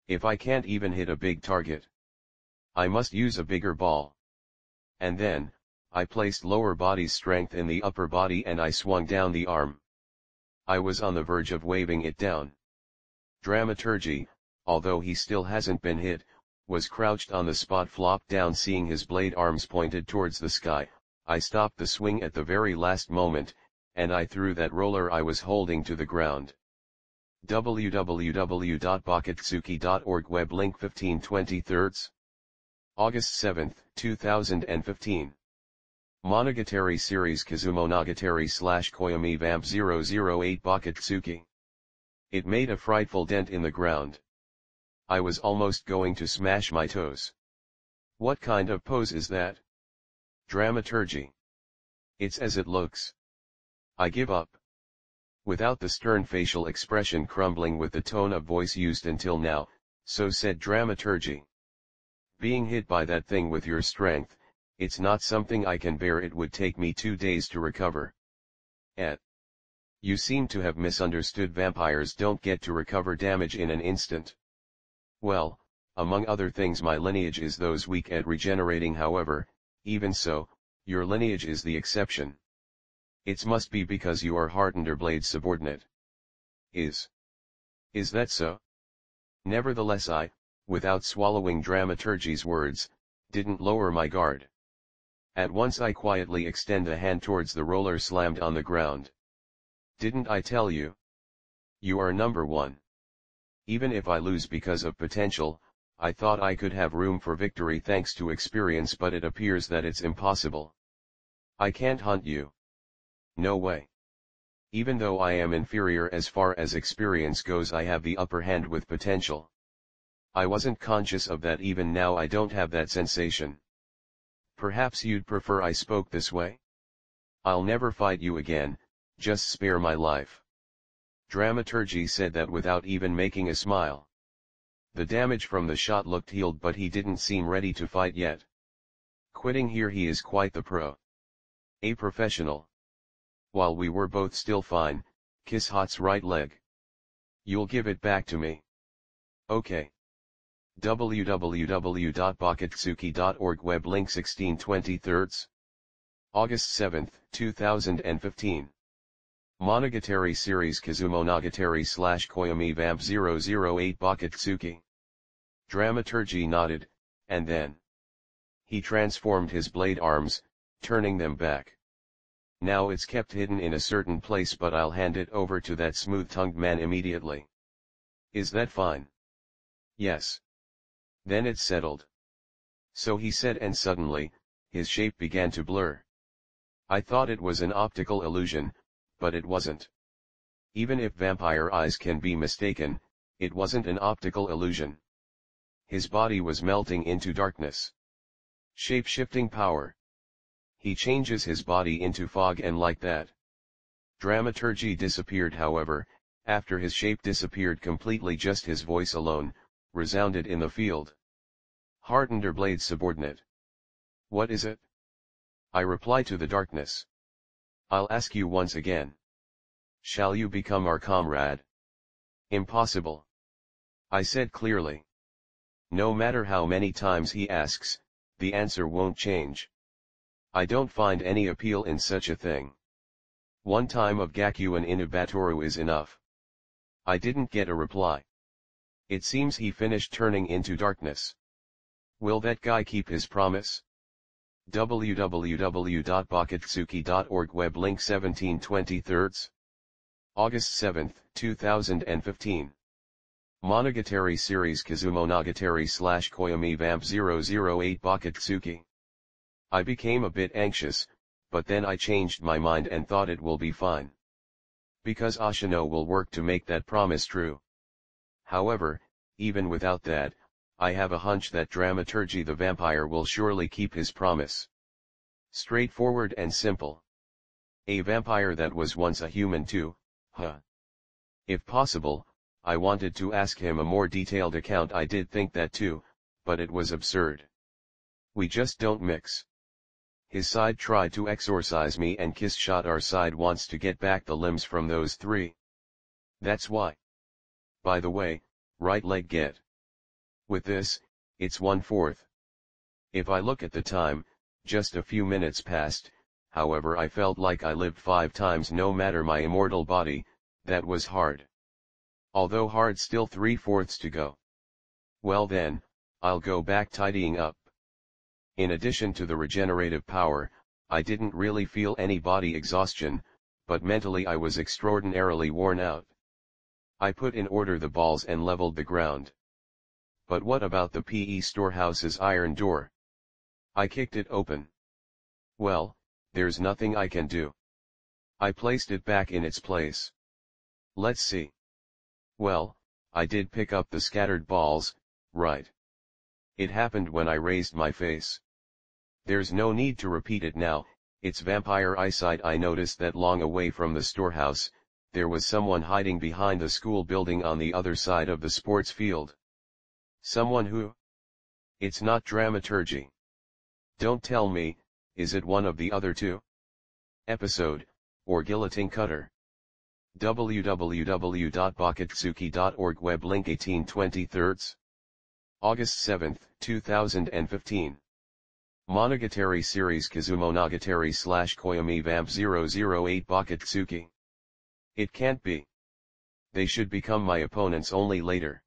If I can't even hit a big target, I must use a bigger ball. And then, I placed lower body strength in the upper body and I swung down the arm. I was on the verge of waving it down. Dramaturgy, although he still hasn't been hit, was crouched on the spot, flopped down. Seeing his blade arms pointed towards the sky, I stopped the swing at the very last moment, and I threw that roller I was holding to the ground. www.bakatsuki.org web link. 15/23. August 7, 2015. Monogatari series Kizumonogatari / Koyomi Vamp 008 Bakatsuki. It made a frightful dent in the ground. I was almost going to smash my toes. What kind of pose is that? Dramaturgy. It's as it looks. I give up. Without the stern facial expression crumbling with the tone of voice used until now, so said Dramaturgy. Being hit by that thing with your strength, it's not something I can bear. It would take me 2 days to recover. You seem to have misunderstood. Vampires don't get to recover damage in an instant. Well, among other things, my lineage is those weak at regenerating. However, even so, your lineage is the exception. It must be because you are Heartender Blade subordinate. Is that so? Nevertheless, I, without swallowing Dramaturgy's words, didn't lower my guard. At once I quietly extend a hand towards the roller slammed on the ground. Didn't I tell you? You are number one. Even if I lose because of potential, I thought I could have room for victory thanks to experience, but it appears that it's impossible. I can't hunt you. No way. Even though I am inferior as far as experience goes, I have the upper hand with potential. I wasn't conscious of that. Even now I don't have that sensation. Perhaps you'd prefer I spoke this way? I'll never fight you again, just spare my life. Dramaturgy said that without even making a smile. The damage from the shot looked healed, but he didn't seem ready to fight yet. Quitting here, he is quite the pro. A professional. While we were both still fine, kiss Hot's right leg. You'll give it back to me. Okay. www.bakatsuki.org web link 16/23 August 7, 2015. Monogatari series Kizumonogatari/Koyomi Vamp 008 Bakatsuki. Dramaturgy nodded, and then he transformed his blade arms, turning them back. Now it's kept hidden in a certain place, but I'll hand it over to that smooth-tongued man immediately. Is that fine? Yes. Then it's settled. So he said, and suddenly, his shape began to blur. I thought it was an optical illusion, but it wasn't. Even if vampire eyes can be mistaken, it wasn't an optical illusion. His body was melting into darkness. Shape-shifting power. He changes his body into fog, and like that. Dramaturgy disappeared, however, after his shape disappeared completely, just his voice alone resounded in the field. Hartender Blade subordinate. What is it? I reply to the darkness. I'll ask you once again. Shall you become our comrade? Impossible. I said clearly. No matter how many times he asks, the answer won't change. I don't find any appeal in such a thing. One time of Gakuin Inubatoru is enough. I didn't get a reply. It seems he finished turning into darkness. Will that guy keep his promise? www.bakatsuki.org web link 17/23 August 7, 2015. Monogatari series Kizumonogatari/Koyomi Vamp 008 Bakatsuki. I became a bit anxious, but then I changed my mind and thought it will be fine. Because Ashino will work to make that promise true. However, even without that, I have a hunch that Dramaturgy the vampire will surely keep his promise. Straightforward and simple. A vampire that was once a human too, huh? If possible, I wanted to ask him a more detailed account. I did think that too, but it was absurd. We just don't mix. His side tried to exorcise me, and Kiss Shot our side wants to get back the limbs from those three. That's why. By the way, right leg get. With this, it's 1/4. If I look at the time, just a few minutes passed. However, I felt like I lived 5 times no matter my immortal body. That was hard. Although hard, still 3/4 to go. Well then, I'll go back tidying up. In addition to the regenerative power, I didn't really feel any body exhaustion, but mentally I was extraordinarily worn out. I put in order the balls and leveled the ground. But what about the PE storehouse's iron door? I kicked it open. Well, there's nothing I can do. I placed it back in its place. Let's see. Well, I did pick up the scattered balls, right? It happened when I raised my face. There's no need to repeat it now. It's vampire eyesight. I noticed that long away from the storehouse, there was someone hiding behind the school building on the other side of the sports field. Someone who? It's not Dramaturgy. Don't tell me, is it one of the other two? Episode, or Guillotine Cutter? www.bakatsuki.org web link 18/23 August 7, 2015. Monogatari series Kizumonogatari/Koyomi Vamp 008 Bakatsuki. It can't be. They should become my opponents only later.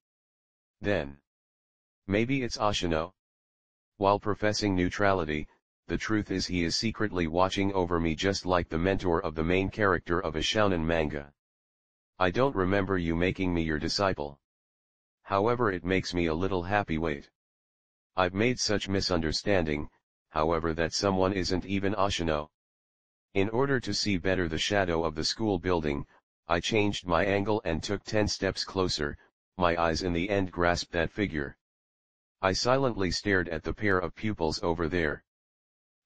Then. Maybe it's Ashino? While professing neutrality, the truth is he is secretly watching over me, just like the mentor of the main character of a shounen manga. I don't remember you making me your disciple. However, it makes me a little happy. Wait. I've made such misunderstanding, however, that someone isn't even Ashino. In order to see better the shadow of the school building, I changed my angle and took 10 steps closer. My eyes in the end grasped that figure. I silently stared at the pair of pupils over there.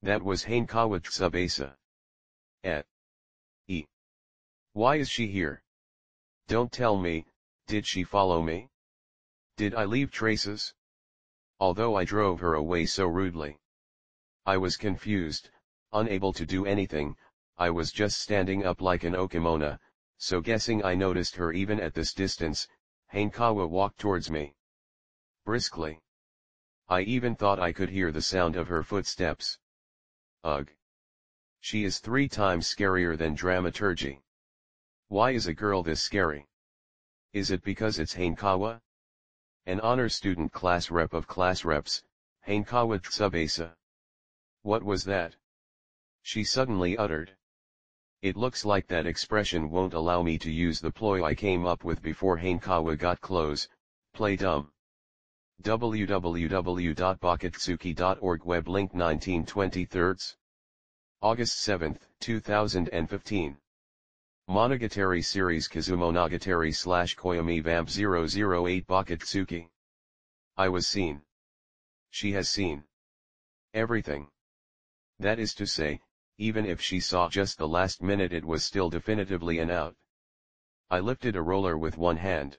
That was Hankawa Tsubasa. E. Why is she here? Don't tell me, did she follow me? Did I leave traces? Although I drove her away so rudely. I was confused, unable to do anything. I was just standing up like an okimona, so guessing I noticed her even at this distance. Hankawa walked towards me. Briskly. I even thought I could hear the sound of her footsteps. Ugh. She is 3 times scarier than dramaturgy. Why is a girl this scary? Is it because it's Hankawa? An honor student class rep of class reps, Hankawa Tsubasa. What was that? She suddenly uttered. It looks like that expression won't allow me to use the ploy I came up with before Hankawa got close. Play dumb. www.bakatsuki.org web link 1923 August 7, 2015. Monogatari series Kizumonogatari / Koyomi Vamp 008 Bakatsuki. I was seen. She has seen everything. That is to say, even if she saw just the last minute, it was still definitively an out. I lifted a roller with one hand.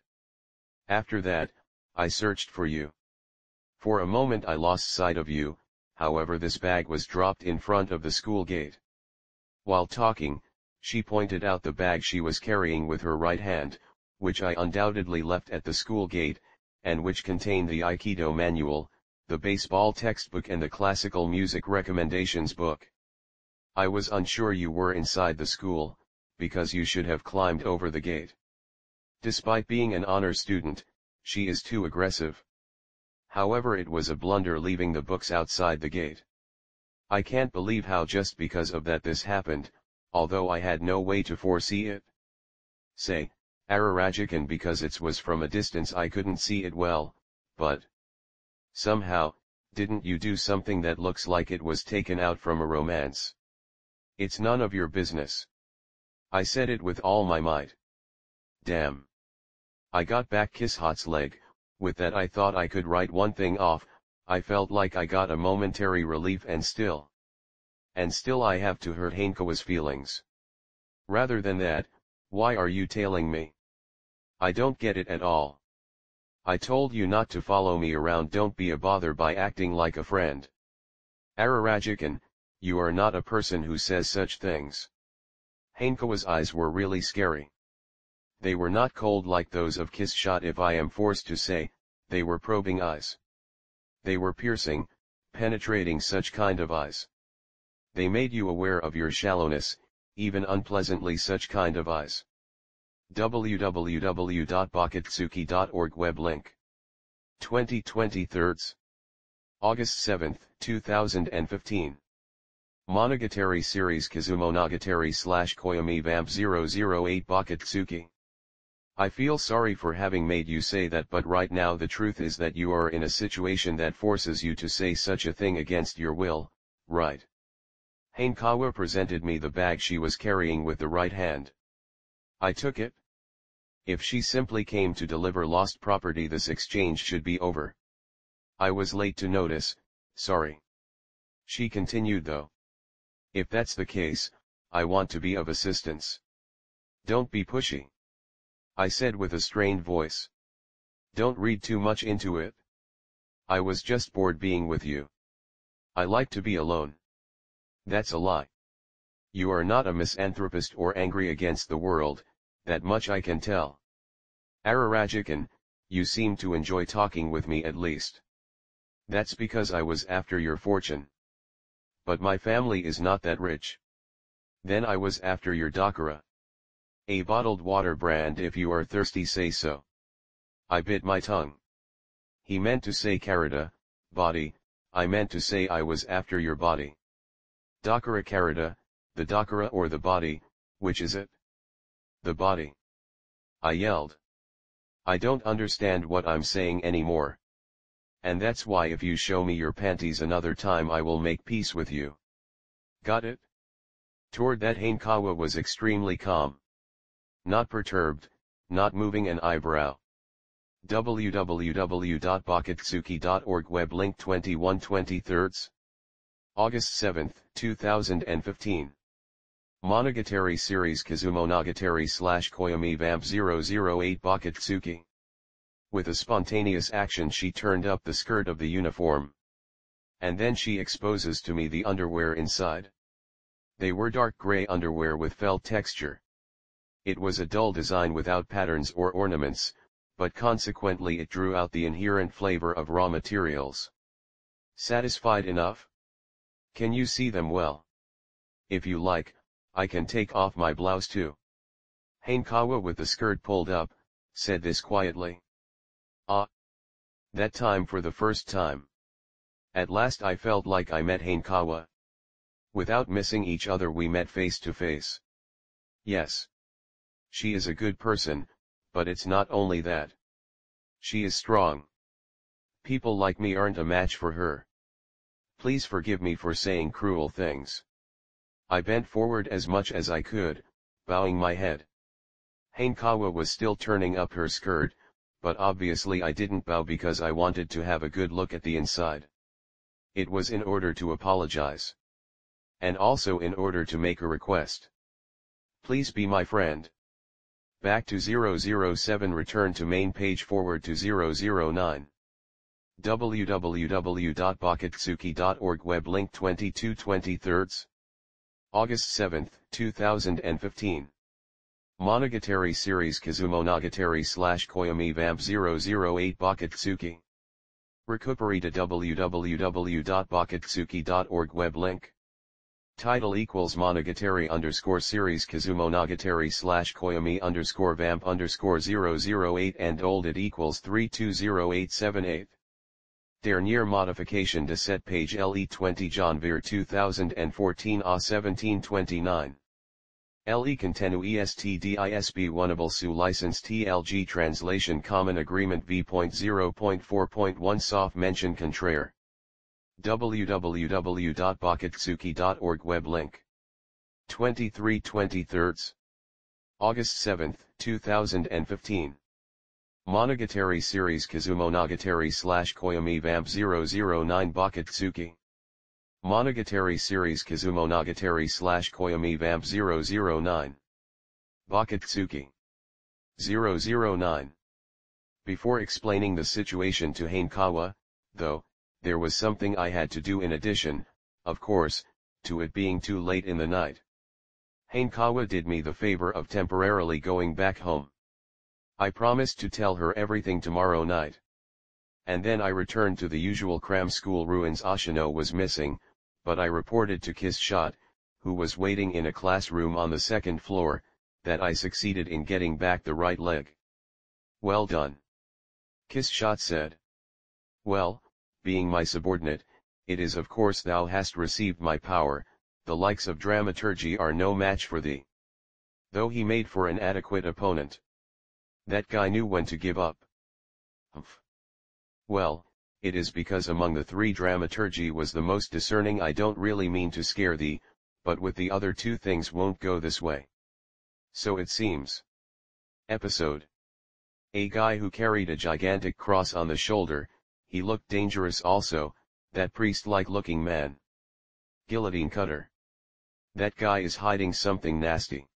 After that, I searched for you. For a moment I lost sight of you, however this bag was dropped in front of the school gate. While talking, she pointed out the bag she was carrying with her right hand, which I undoubtedly left at the school gate, and which contained the Aikido manual, the baseball textbook and the classical music recommendations book. I was unsure you were inside the school, because you should have climbed over the gate. Despite being an honor student, she is too aggressive. However, it was a blunder leaving the books outside the gate. I can't believe how just because of that this happened, although I had no way to foresee it. Say, Ararajikan, because it was from a distance I couldn't see it well, but somehow, didn't you do something that looks like it was taken out from a romance? It's none of your business. I said it with all my might. Damn. I got back Kishot's leg. With that I thought I could write one thing off. I felt like I got a momentary relief, and still I have to hurt Hankawa's feelings. Rather than that, why are you tailing me? I don't get it at all. I told you not to follow me around. Don't be a bother by acting like a friend. Ararajikan, you are not a person who says such things. Hankawa's eyes were really scary. They were not cold like those of Kishot, if I am forced to say. They were probing eyes. They were piercing, penetrating, such kind of eyes. They made you aware of your shallowness, even unpleasantly such kind of eyes. www.bakatsuki.org web link 2023 August 7, 2015. Monogatari series Kizumonogatari / Koyomi Vamp 008 Bakatsuki. I feel sorry for having made you say that, but right now the truth is that you are in a situation that forces you to say such a thing against your will, right? Hankawa presented me the bag she was carrying with the right hand. I took it. If she simply came to deliver lost property, this exchange should be over. I was late to notice, sorry. She continued though. If that's the case, I want to be of assistance. Don't be pushy. I said with a strained voice. Don't read too much into it. I was just bored being with you. I like to be alone. That's a lie. You are not a misanthropist or angry against the world, that much I can tell. Ararajikan, you seem to enjoy talking with me at least. That's because I was after your fortune. But my family is not that rich. Then I was after your dakara. A bottled water brand. If you are thirsty, say so. I bit my tongue. He meant to say karada, body. I meant to say I was after your body. Dakara karada, the dakara or the body, which is it? The body. I yelled. I don't understand what I'm saying anymore. And that's why if you show me your panties another time I will make peace with you. Got it? Toward that Hankawa was extremely calm. Not perturbed, not moving an eyebrow. www.bakatsuki.org web link 2123 August 7, 2015. Monogatari series Kizumonogatari / Koyomi Vamp 008 Bakatsuki. With a spontaneous action she turned up the skirt of the uniform. And then she exposes to me the underwear inside. They were dark gray underwear with felt texture. It was a dull design without patterns or ornaments, but consequently it drew out the inherent flavor of raw materials. Satisfied enough? Can you see them well? If you like, I can take off my blouse too. Hanekawa with the skirt pulled up, said this quietly. Ah! That time for the first time. At last I felt like I met Hanekawa. Without missing each other we met face to face. Yes. She is a good person, but it's not only that. She is strong. People like me aren't a match for her. Please forgive me for saying cruel things. I bent forward as much as I could, bowing my head. Hanekawa was still turning up her skirt, but obviously I didn't bow because I wanted to have a good look at the inside. It was in order to apologize. And also in order to make a request. Please be my friend. Back to 007, return to main page, forward to 009. www.bakatsuki.org, web link 22/23. August 7, 2015. Monogatari series Kizumonogatari / Koyomi Vamp 008 Bakatsuki. Recuperi to www.bakatsuki.org, web link. Title equals Monogatari _ series Kizumonogatari / Koyomi _ Vamp _ 008 and old it equals 320878. Dernière modification de cette page le 20 janvier 2014 à 1729. Le contenu est disponible sous licence TLG Translation Common Agreement v.0.4.1 sauf mention contraire. www.bakatsuki.org, web link. 23/23. August 7, 2015. Monogatari series Kizumonogatari / Koyomi Vamp 009 Bakatsuki. Monogatari series Kizumonogatari / Koyomi Vamp 009. Bakatsuki. 009. Before explaining the situation to Hanekawa, though, there was something I had to do in addition, of course, to it being too late in the night. Hanekawa did me the favor of temporarily going back home. I promised to tell her everything tomorrow night. And then I returned to the usual cram school ruins. Ashino was missing, but I reported to Kiss-shot, who was waiting in a classroom on the second floor, that I succeeded in getting back the right leg. Well done. Kiss-shot said. Well, being my subordinate, it is of course thou hast received my power, the likes of dramaturgy are no match for thee. Though he made for an adequate opponent. That guy knew when to give up. Humph. Well, it is because among the three dramaturgy was the most discerning. I don't really mean to scare thee, but with the other two things won't go this way. So it seems. Episode. A guy who carried a gigantic cross on the shoulder, he looked dangerous also, that priest-like looking man. Guillotine cutter. That guy is hiding something nasty.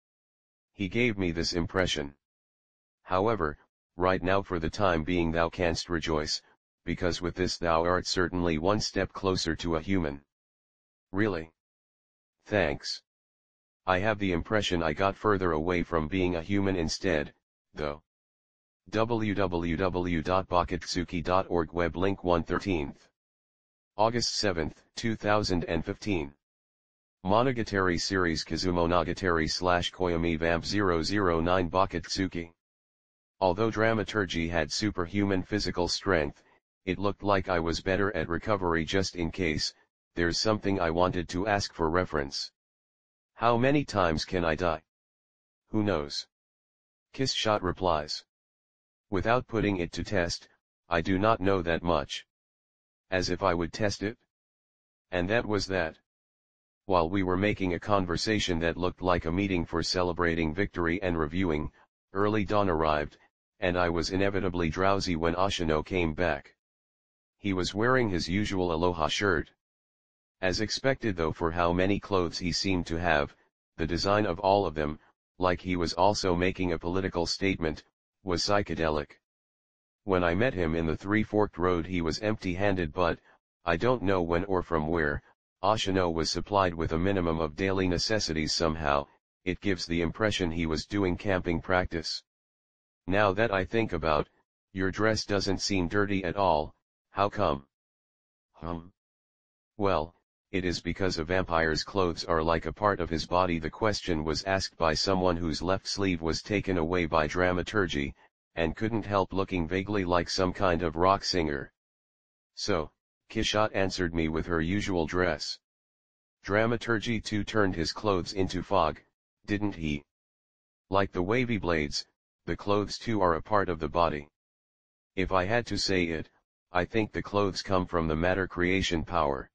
He gave me this impression. However, right now for the time being thou canst rejoice, because with this thou art certainly one step closer to a human. Really? Thanks. I have the impression I got further away from being a human instead, though. www.bakatsuki.org, web link 113. August 7, 2015. Monogatari series Kizumonogatari / Koyomi Vamp 009 Bakatsuki. Although dramaturgy had superhuman physical strength, it looked like I was better at recovery. Just in case, there's something I wanted to ask for reference. How many times can I die? Who knows? Kiss-shot replies. Without putting it to test, I do not know that much. As if I would test it? And that was that. While we were making a conversation that looked like a meeting for celebrating victory and reviewing, early dawn arrived, and I was inevitably drowsy when Ashino came back. He was wearing his usual aloha shirt. As expected though for how many clothes he seemed to have, the design of all of them, like he was also making a political statement, was psychedelic. When I met him in the Three-Forked Road he was empty-handed, but, I don't know when or from where, Ashino was supplied with a minimum of daily necessities somehow. It gives the impression he was doing camping practice. Now that I think about, your dress doesn't seem dirty at all, how come? Well, it is because a vampire's clothes are like a part of his body. The question was asked by someone whose left sleeve was taken away by dramaturgy, and couldn't help looking vaguely like some kind of rock singer. So, Kishat answered me with her usual dress. Dramaturgy too turned his clothes into fog, didn't he? Like the wavy blades, the clothes too are a part of the body. If I had to say it, I think the clothes come from the matter creation power.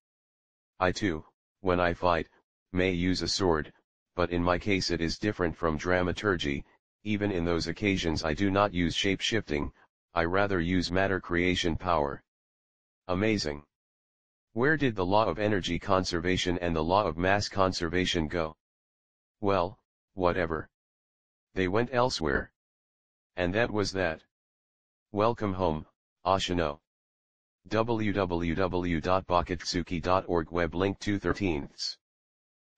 I too, when I fight, may use a sword, but in my case it is different from dramaturgy. Even in those occasions I do not use shape-shifting, I rather use matter creation power. Amazing. Where did the law of energy conservation and the law of mass conservation go? Well, whatever. They went elsewhere. And that was that. Welcome home, Ashino. www.bakatsuki.org web link 2/13.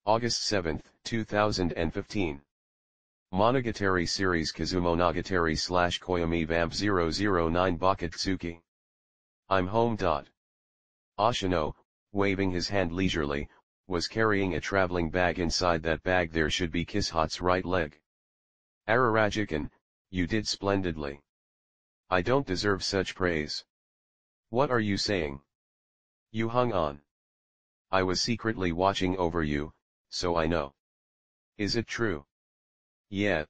August 7, 2015. Monogatari series Kizumonogatari / Koyomi Vamp 009 Bakatsuki. I'm home. Ashino, waving his hand leisurely, was carrying a traveling bag. Inside that bag there should be Kishat's right leg. Ararajikan, you did splendidly. I don't deserve such praise. What are you saying? You hung on. I was secretly watching over you, so I know. Is it true? Yeah.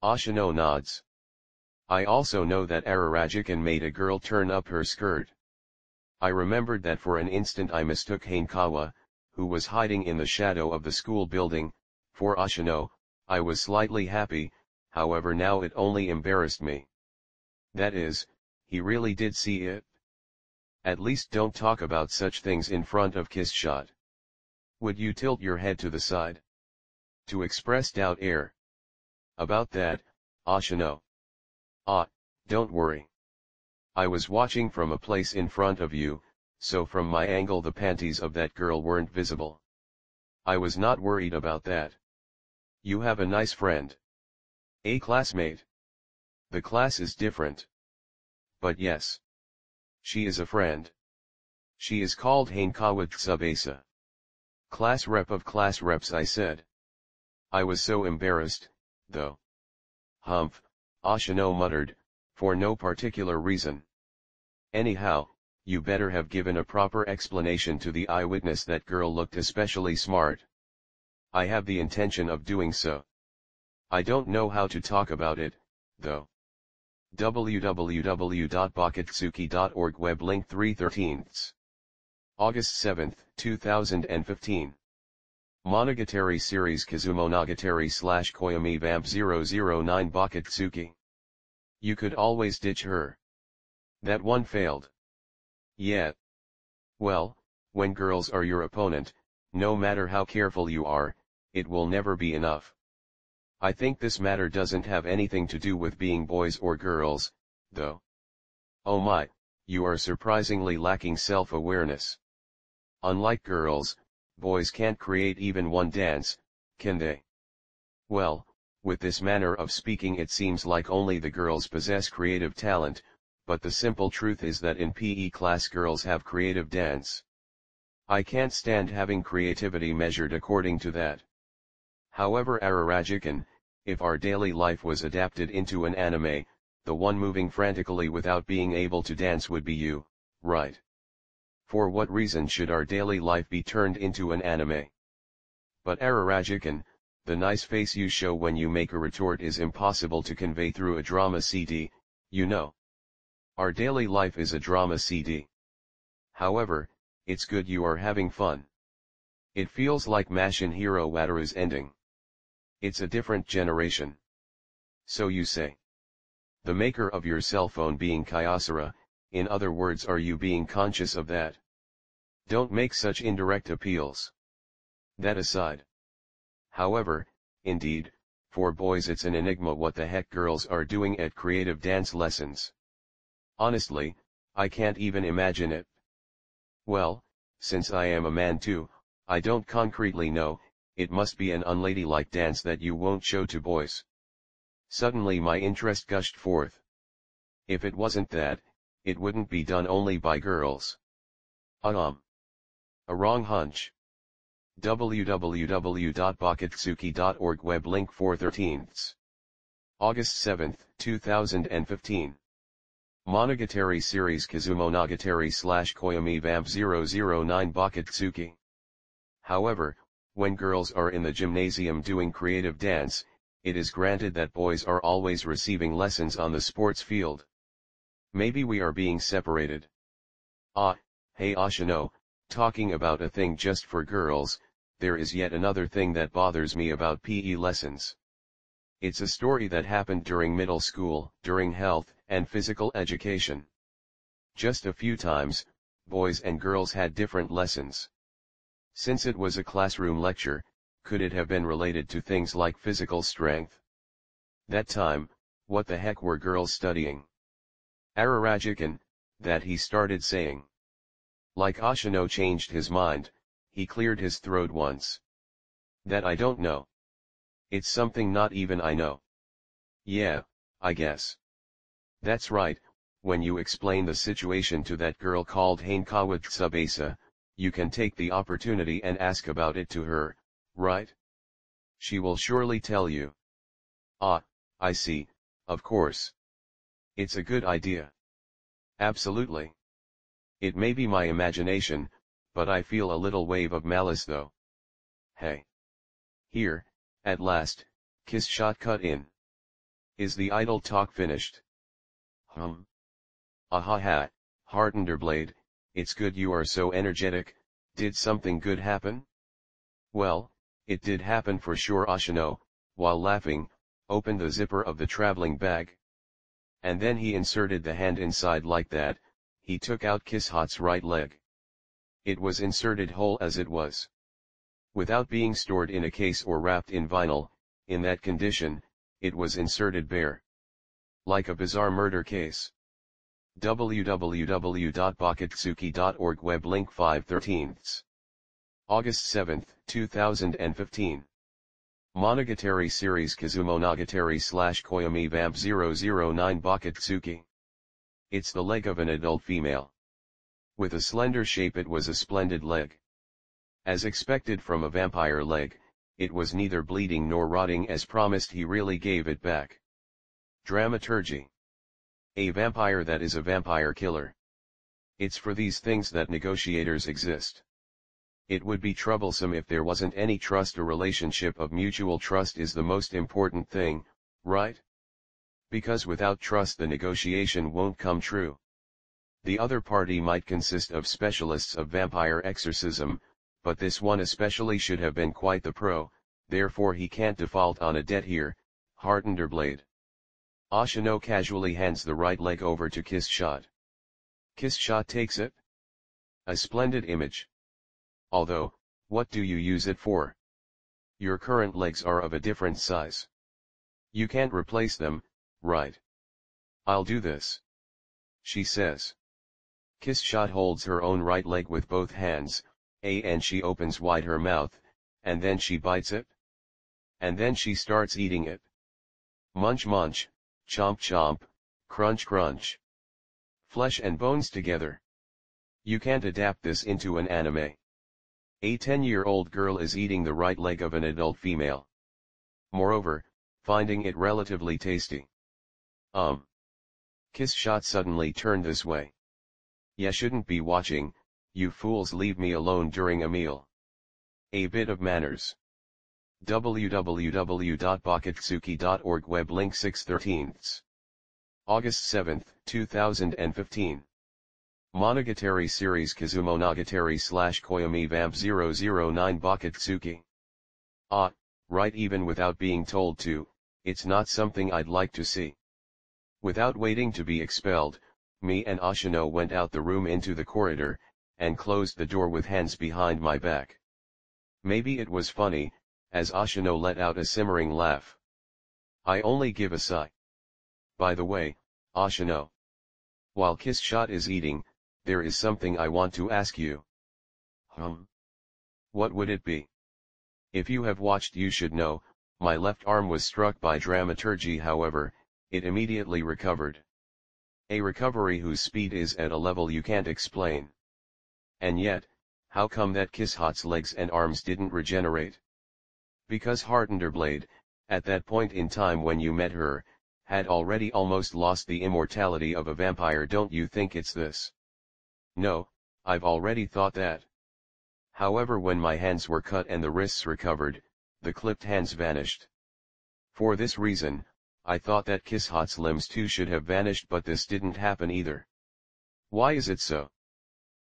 Ashino nods. I also know that Ararajikan made a girl turn up her skirt. I remembered that for an instant I mistook Hanekawa, who was hiding in the shadow of the school building, for Ashino. I was slightly happy, however now it only embarrassed me. That is, he really did see it. At least don't talk about such things in front of Kishat. Would you tilt your head to the side? To express doubt air. About that, Ashino. Ah, don't worry. I was watching from a place in front of you, so from my angle the panties of that girl weren't visible. I was not worried about that. You have a nice friend. A classmate. The class is different. But yes. She is a friend. She is called Hanekawa Tsubasa. Class rep of class reps, I said. I was so embarrassed, though. Humph, Ashino muttered, for no particular reason. Anyhow, you better have given a proper explanation to the eyewitness. That girl looked especially smart. I have the intention of doing so. I don't know how to talk about it, though. www.bakatsuki.org web link 3/13. August 7, 2015. Monogatari series Kizumonogatari / Koyomi Vamp 009 Bakatsuki. You could always ditch her. That one failed. Yeah. Well, when girls are your opponent, no matter how careful you are, it will never be enough. I think this matter doesn't have anything to do with being boys or girls, though. Oh my, you are surprisingly lacking self-awareness. Unlike girls, boys can't create even one dance, can they? Well, with this manner of speaking it seems like only the girls possess creative talent, but the simple truth is that in PE class girls have creative dance. I can't stand having creativity measured according to that. However, Ararajikan, if our daily life was adapted into an anime, the one moving frantically without being able to dance would be you, right? For what reason should our daily life be turned into an anime? But Ararajikan, the nice face you show when you make a retort is impossible to convey through a drama CD, you know. Our daily life is a drama CD. However, it's good you are having fun. It feels like Mashin Hero Wataru's ending. It's a different generation. So you say. The maker of your cell phone being Kyocera, in other words, are you being conscious of that? Don't make such indirect appeals. That aside. However, indeed, for boys it's an enigma what the heck girls are doing at creative dance lessons. Honestly, I can't even imagine it. Well, since I am a man too, I don't concretely know, it must be an unladylike dance that you won't show to boys. Suddenly my interest gushed forth. If it wasn't that, it wouldn't be done only by girls. A wrong hunch. www.bakatsuki.org web link 4/13. August 7, 2015. Monogatari series Kizumonogatari / Koyomi Vamp 009 Bakatsuki. However, when girls are in the gymnasium doing creative dance, it is granted that boys are always receiving lessons on the sports field. Maybe we are being separated. Hey Ashino, talking about a thing just for girls, there is yet another thing that bothers me about PE lessons. It's a story that happened during middle school, during health and physical education. Just a few times, boys and girls had different lessons. Since it was a classroom lecture, could it have been related to things like physical strength? That time, what the heck were girls studying? Ararajikan, that he started saying. Like Ashino changed his mind, he cleared his throat once. That I don't know. It's something not even I know. Yeah, I guess. That's right, when you explain the situation to that girl called Hainkawa Tsubasa, you can take the opportunity and ask about it to her, right? She will surely tell you. I see, of course. It's a good idea. Absolutely. It may be my imagination, but I feel a little wave of malice though. Hey. Here, at last, kiss shot cut in. Is the idle talk finished? Ahaha, Hartenderblade, it's good you are so energetic. Did something good happen? Well, it did happen for sure. Ashino, while laughing, opened the zipper of the traveling bag. And then he inserted the hand inside like that. He took out Kisshot's right leg. It was inserted whole as it was. Without being stored in a case or wrapped in vinyl, in that condition, it was inserted bare. Like a bizarre murder case. www.bakatsuki.org web link 5/13. August 7, 2015. Monogatari series Kizumonogatari / Koyomi Vamp 009 Bakatsuki. It's the leg of an adult female. With a slender shape, it was a splendid leg. As expected from a vampire leg, it was neither bleeding nor rotting as promised. He really gave it back. Dramaturgy. A vampire that is a vampire killer. It's for these things that negotiators exist. It would be troublesome if there wasn't any trust. A relationship of mutual trust is the most important thing, right? Because without trust the negotiation won't come true. The other party might consist of specialists of vampire exorcism, but this one especially should have been quite the pro, therefore he can't default on a debt here. Hartenderblade. Ashino casually hands the right leg over to Kisshot. Kisshot takes it. A splendid image. Although, what do you use it for? Your current legs are of a different size. You can't replace them, right? I'll do this. She says. Kisshot holds her own right leg with both hands, and she opens wide her mouth, and then she bites it. And then she starts eating it. Munch munch, chomp chomp, crunch crunch. Flesh and bones together. You can't adapt this into an anime. A 10-year-old girl is eating the right leg of an adult female. Moreover, finding it relatively tasty. Kisshot suddenly turned this way. Ya shouldn't be watching, you fools, leave me alone during a meal. A bit of manners. www.bakatsuki.org web link 6/13. August 7, 2015. Monogatari series Kizumonogatari / Koyomi Vamp 009 Bakatsuki. Right, even without being told to, it's not something I'd like to see. Without waiting to be expelled, me and Ashino went out the room into the corridor, and closed the door with hands behind my back. Maybe it was funny, as Ashino let out a simmering laugh. I only give a sigh. By the way, Ashino. While Kiss Shot is eating, there is something I want to ask you. What would it be? If you have watched you should know, my left arm was struck by dramaturgy, however, it immediately recovered. A recovery whose speed is at a level you can't explain. And yet, how come that Kiss Hot's legs and arms didn't regenerate? Because Hartenderblade, at that point in time when you met her, had already almost lost the immortality of a vampire. Don't you think it's this? No, I've already thought that. However, when my hands were cut and the wrists recovered, the clipped hands vanished. For this reason, I thought that Kiss Hot's limbs too should have vanished, but this didn't happen either. Why is it so?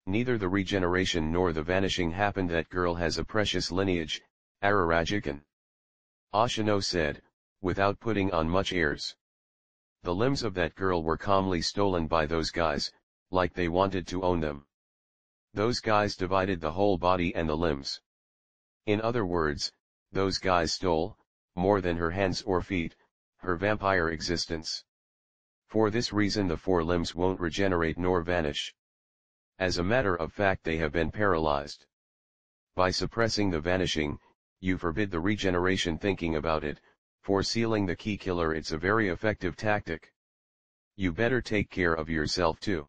Neither the regeneration nor the vanishing happened. That girl has a precious lineage, Ararajikan. Ashino said, without putting on much airs. The limbs of that girl were calmly stolen by those guys, like they wanted to own them. Those guys divided the whole body and the limbs. In other words, those guys stole, more than her hands or feet, her vampire existence. For this reason the four limbs won't regenerate nor vanish. As a matter of fact, they have been paralyzed. By suppressing the vanishing, you forbid the regeneration. Thinking about it, for sealing the key killer, it's a very effective tactic. You better take care of yourself too.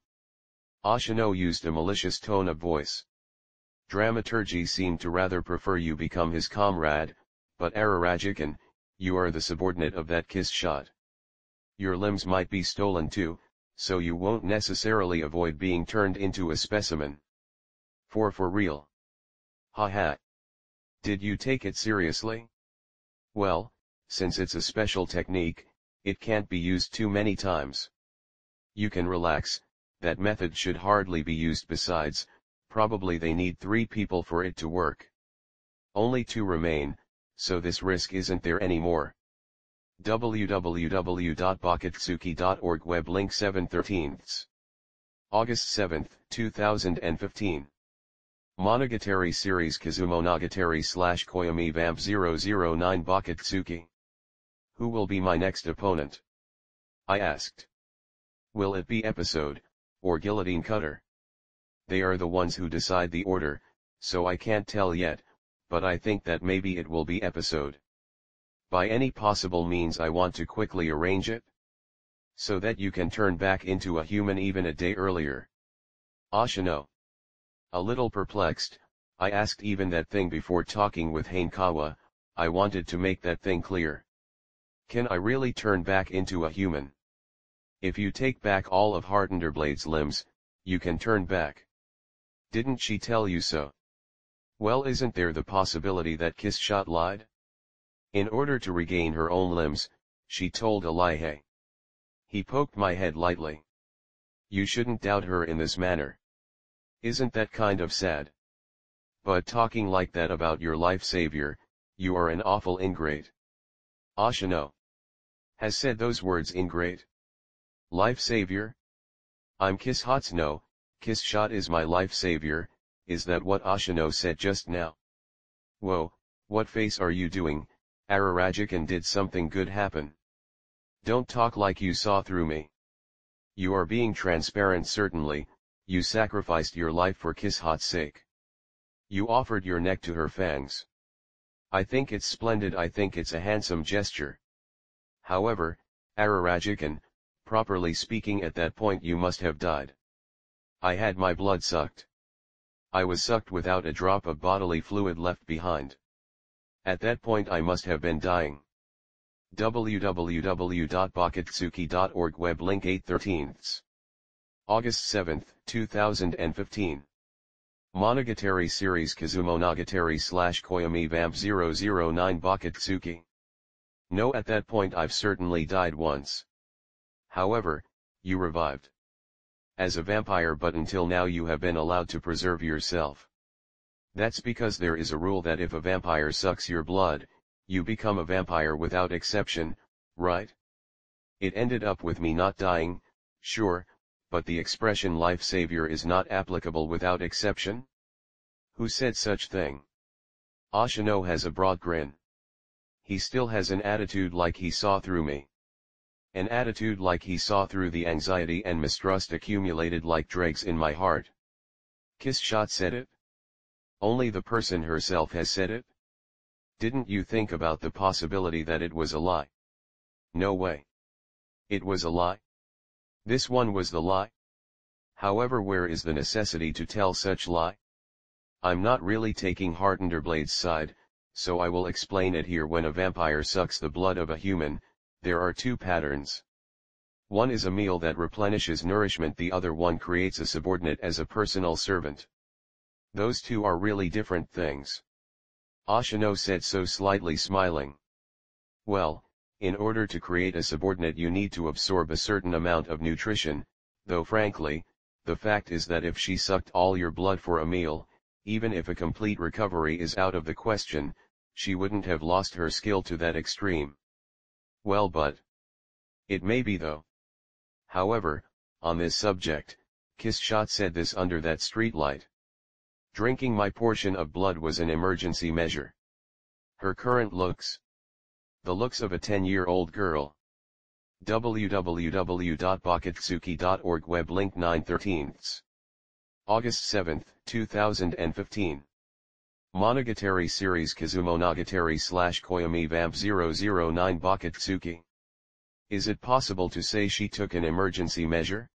Ashino used a malicious tone of voice. Dramaturgy seemed to rather prefer you become his comrade, but Ararajikan, you are the subordinate of that Kiss Shot. Your limbs might be stolen too, so you won't necessarily avoid being turned into a specimen. For real. Ha. Did you take it seriously? Well, since it's a special technique, it can't be used too many times. You can relax, that method should hardly be used. Besides, probably they need 3 people for it to work. Only 2 remain, so this risk isn't there anymore. www.bakatsuki.org web link 7/13. August 7, 2015. Monogatari series Kizumonogatari / Koyomi Vamp 009 Bakatsuki. Who will be my next opponent? I asked. Will it be episode, or guillotine cutter? They are the ones who decide the order, so I can't tell yet, but I think that maybe it will be episode. By any possible means I want to quickly arrange it, so that you can turn back into a human even a day earlier. Ashino. A little perplexed, I asked even that thing before talking with Hanekawa. I wanted to make that thing clear. Can I really turn back into a human? If you take back all of Hartenderblade's limbs, you can turn back. Didn't she tell you so? Well, isn't there the possibility that Kiss Shot lied? In order to regain her own limbs, she told a lie. Hey. He poked my head lightly. You shouldn't doubt her in this manner. Isn't that kind of sad? But talking like that about your life savior, you are an awful ingrate. Ashino has said those words, ingrate? Life savior? I'm Kiss Hot's. No, Kiss Shot is my life savior. Is that what Ashino said just now? Whoa, what face are you doing, Ararajikan? Did something good happen? Don't talk like you saw through me. You are being transparent. Certainly, you sacrificed your life for Kiss Hot's sake. You offered your neck to her fangs. I think it's splendid. I think it's a handsome gesture. However, Ararajikan, properly speaking, at that point you must have died. I had my blood sucked. I was sucked without a drop of bodily fluid left behind. At that point I must have been dying. www.bakatsuki.org web link 8/13. August 7, 2015. Monogatari series Kizumonogatari / Koyomi Vamp 009 Bakatsuki. No, at that point I've certainly died once. However, you revived. As a vampire, but until now you have been allowed to preserve yourself. That's because there is a rule that if a vampire sucks your blood, you become a vampire without exception, right? It ended up with me not dying, sure, but the expression life savior is not applicable without exception? Who said such thing? Ashino has a broad grin. He still has an attitude like he saw through me. An attitude like he saw through the anxiety and mistrust accumulated like dregs in my heart. Kishshot said it? Only the person herself has said it? Didn't you think about the possibility that it was a lie? No way. It was a lie? This one was the lie? However, where is the necessity to tell such lie? I'm not really taking Hartenderblade's side, so I will explain it here. When a vampire sucks the blood of a human, there are two patterns. One is a meal that replenishes nourishment, the other one creates a subordinate as a personal servant. Those two are really different things. Ashino said so, slightly smiling. Well, in order to create a subordinate you need to absorb a certain amount of nutrition, though frankly, the fact is that if she sucked all your blood for a meal, even if a complete recovery is out of the question, she wouldn't have lost her skill to that extreme. Well, but it may be though. However, on this subject, Kishshot said this under that streetlight. Drinking my portion of blood was an emergency measure. Her current looks. The looks of a 10-year-old girl. www.bakatsuki.org, web link 9/13. August 7, 2015. Monogatari series Kizumonogatari/Koyomi Vamp 009 Bakatsuki. Is it possible to say she took an emergency measure?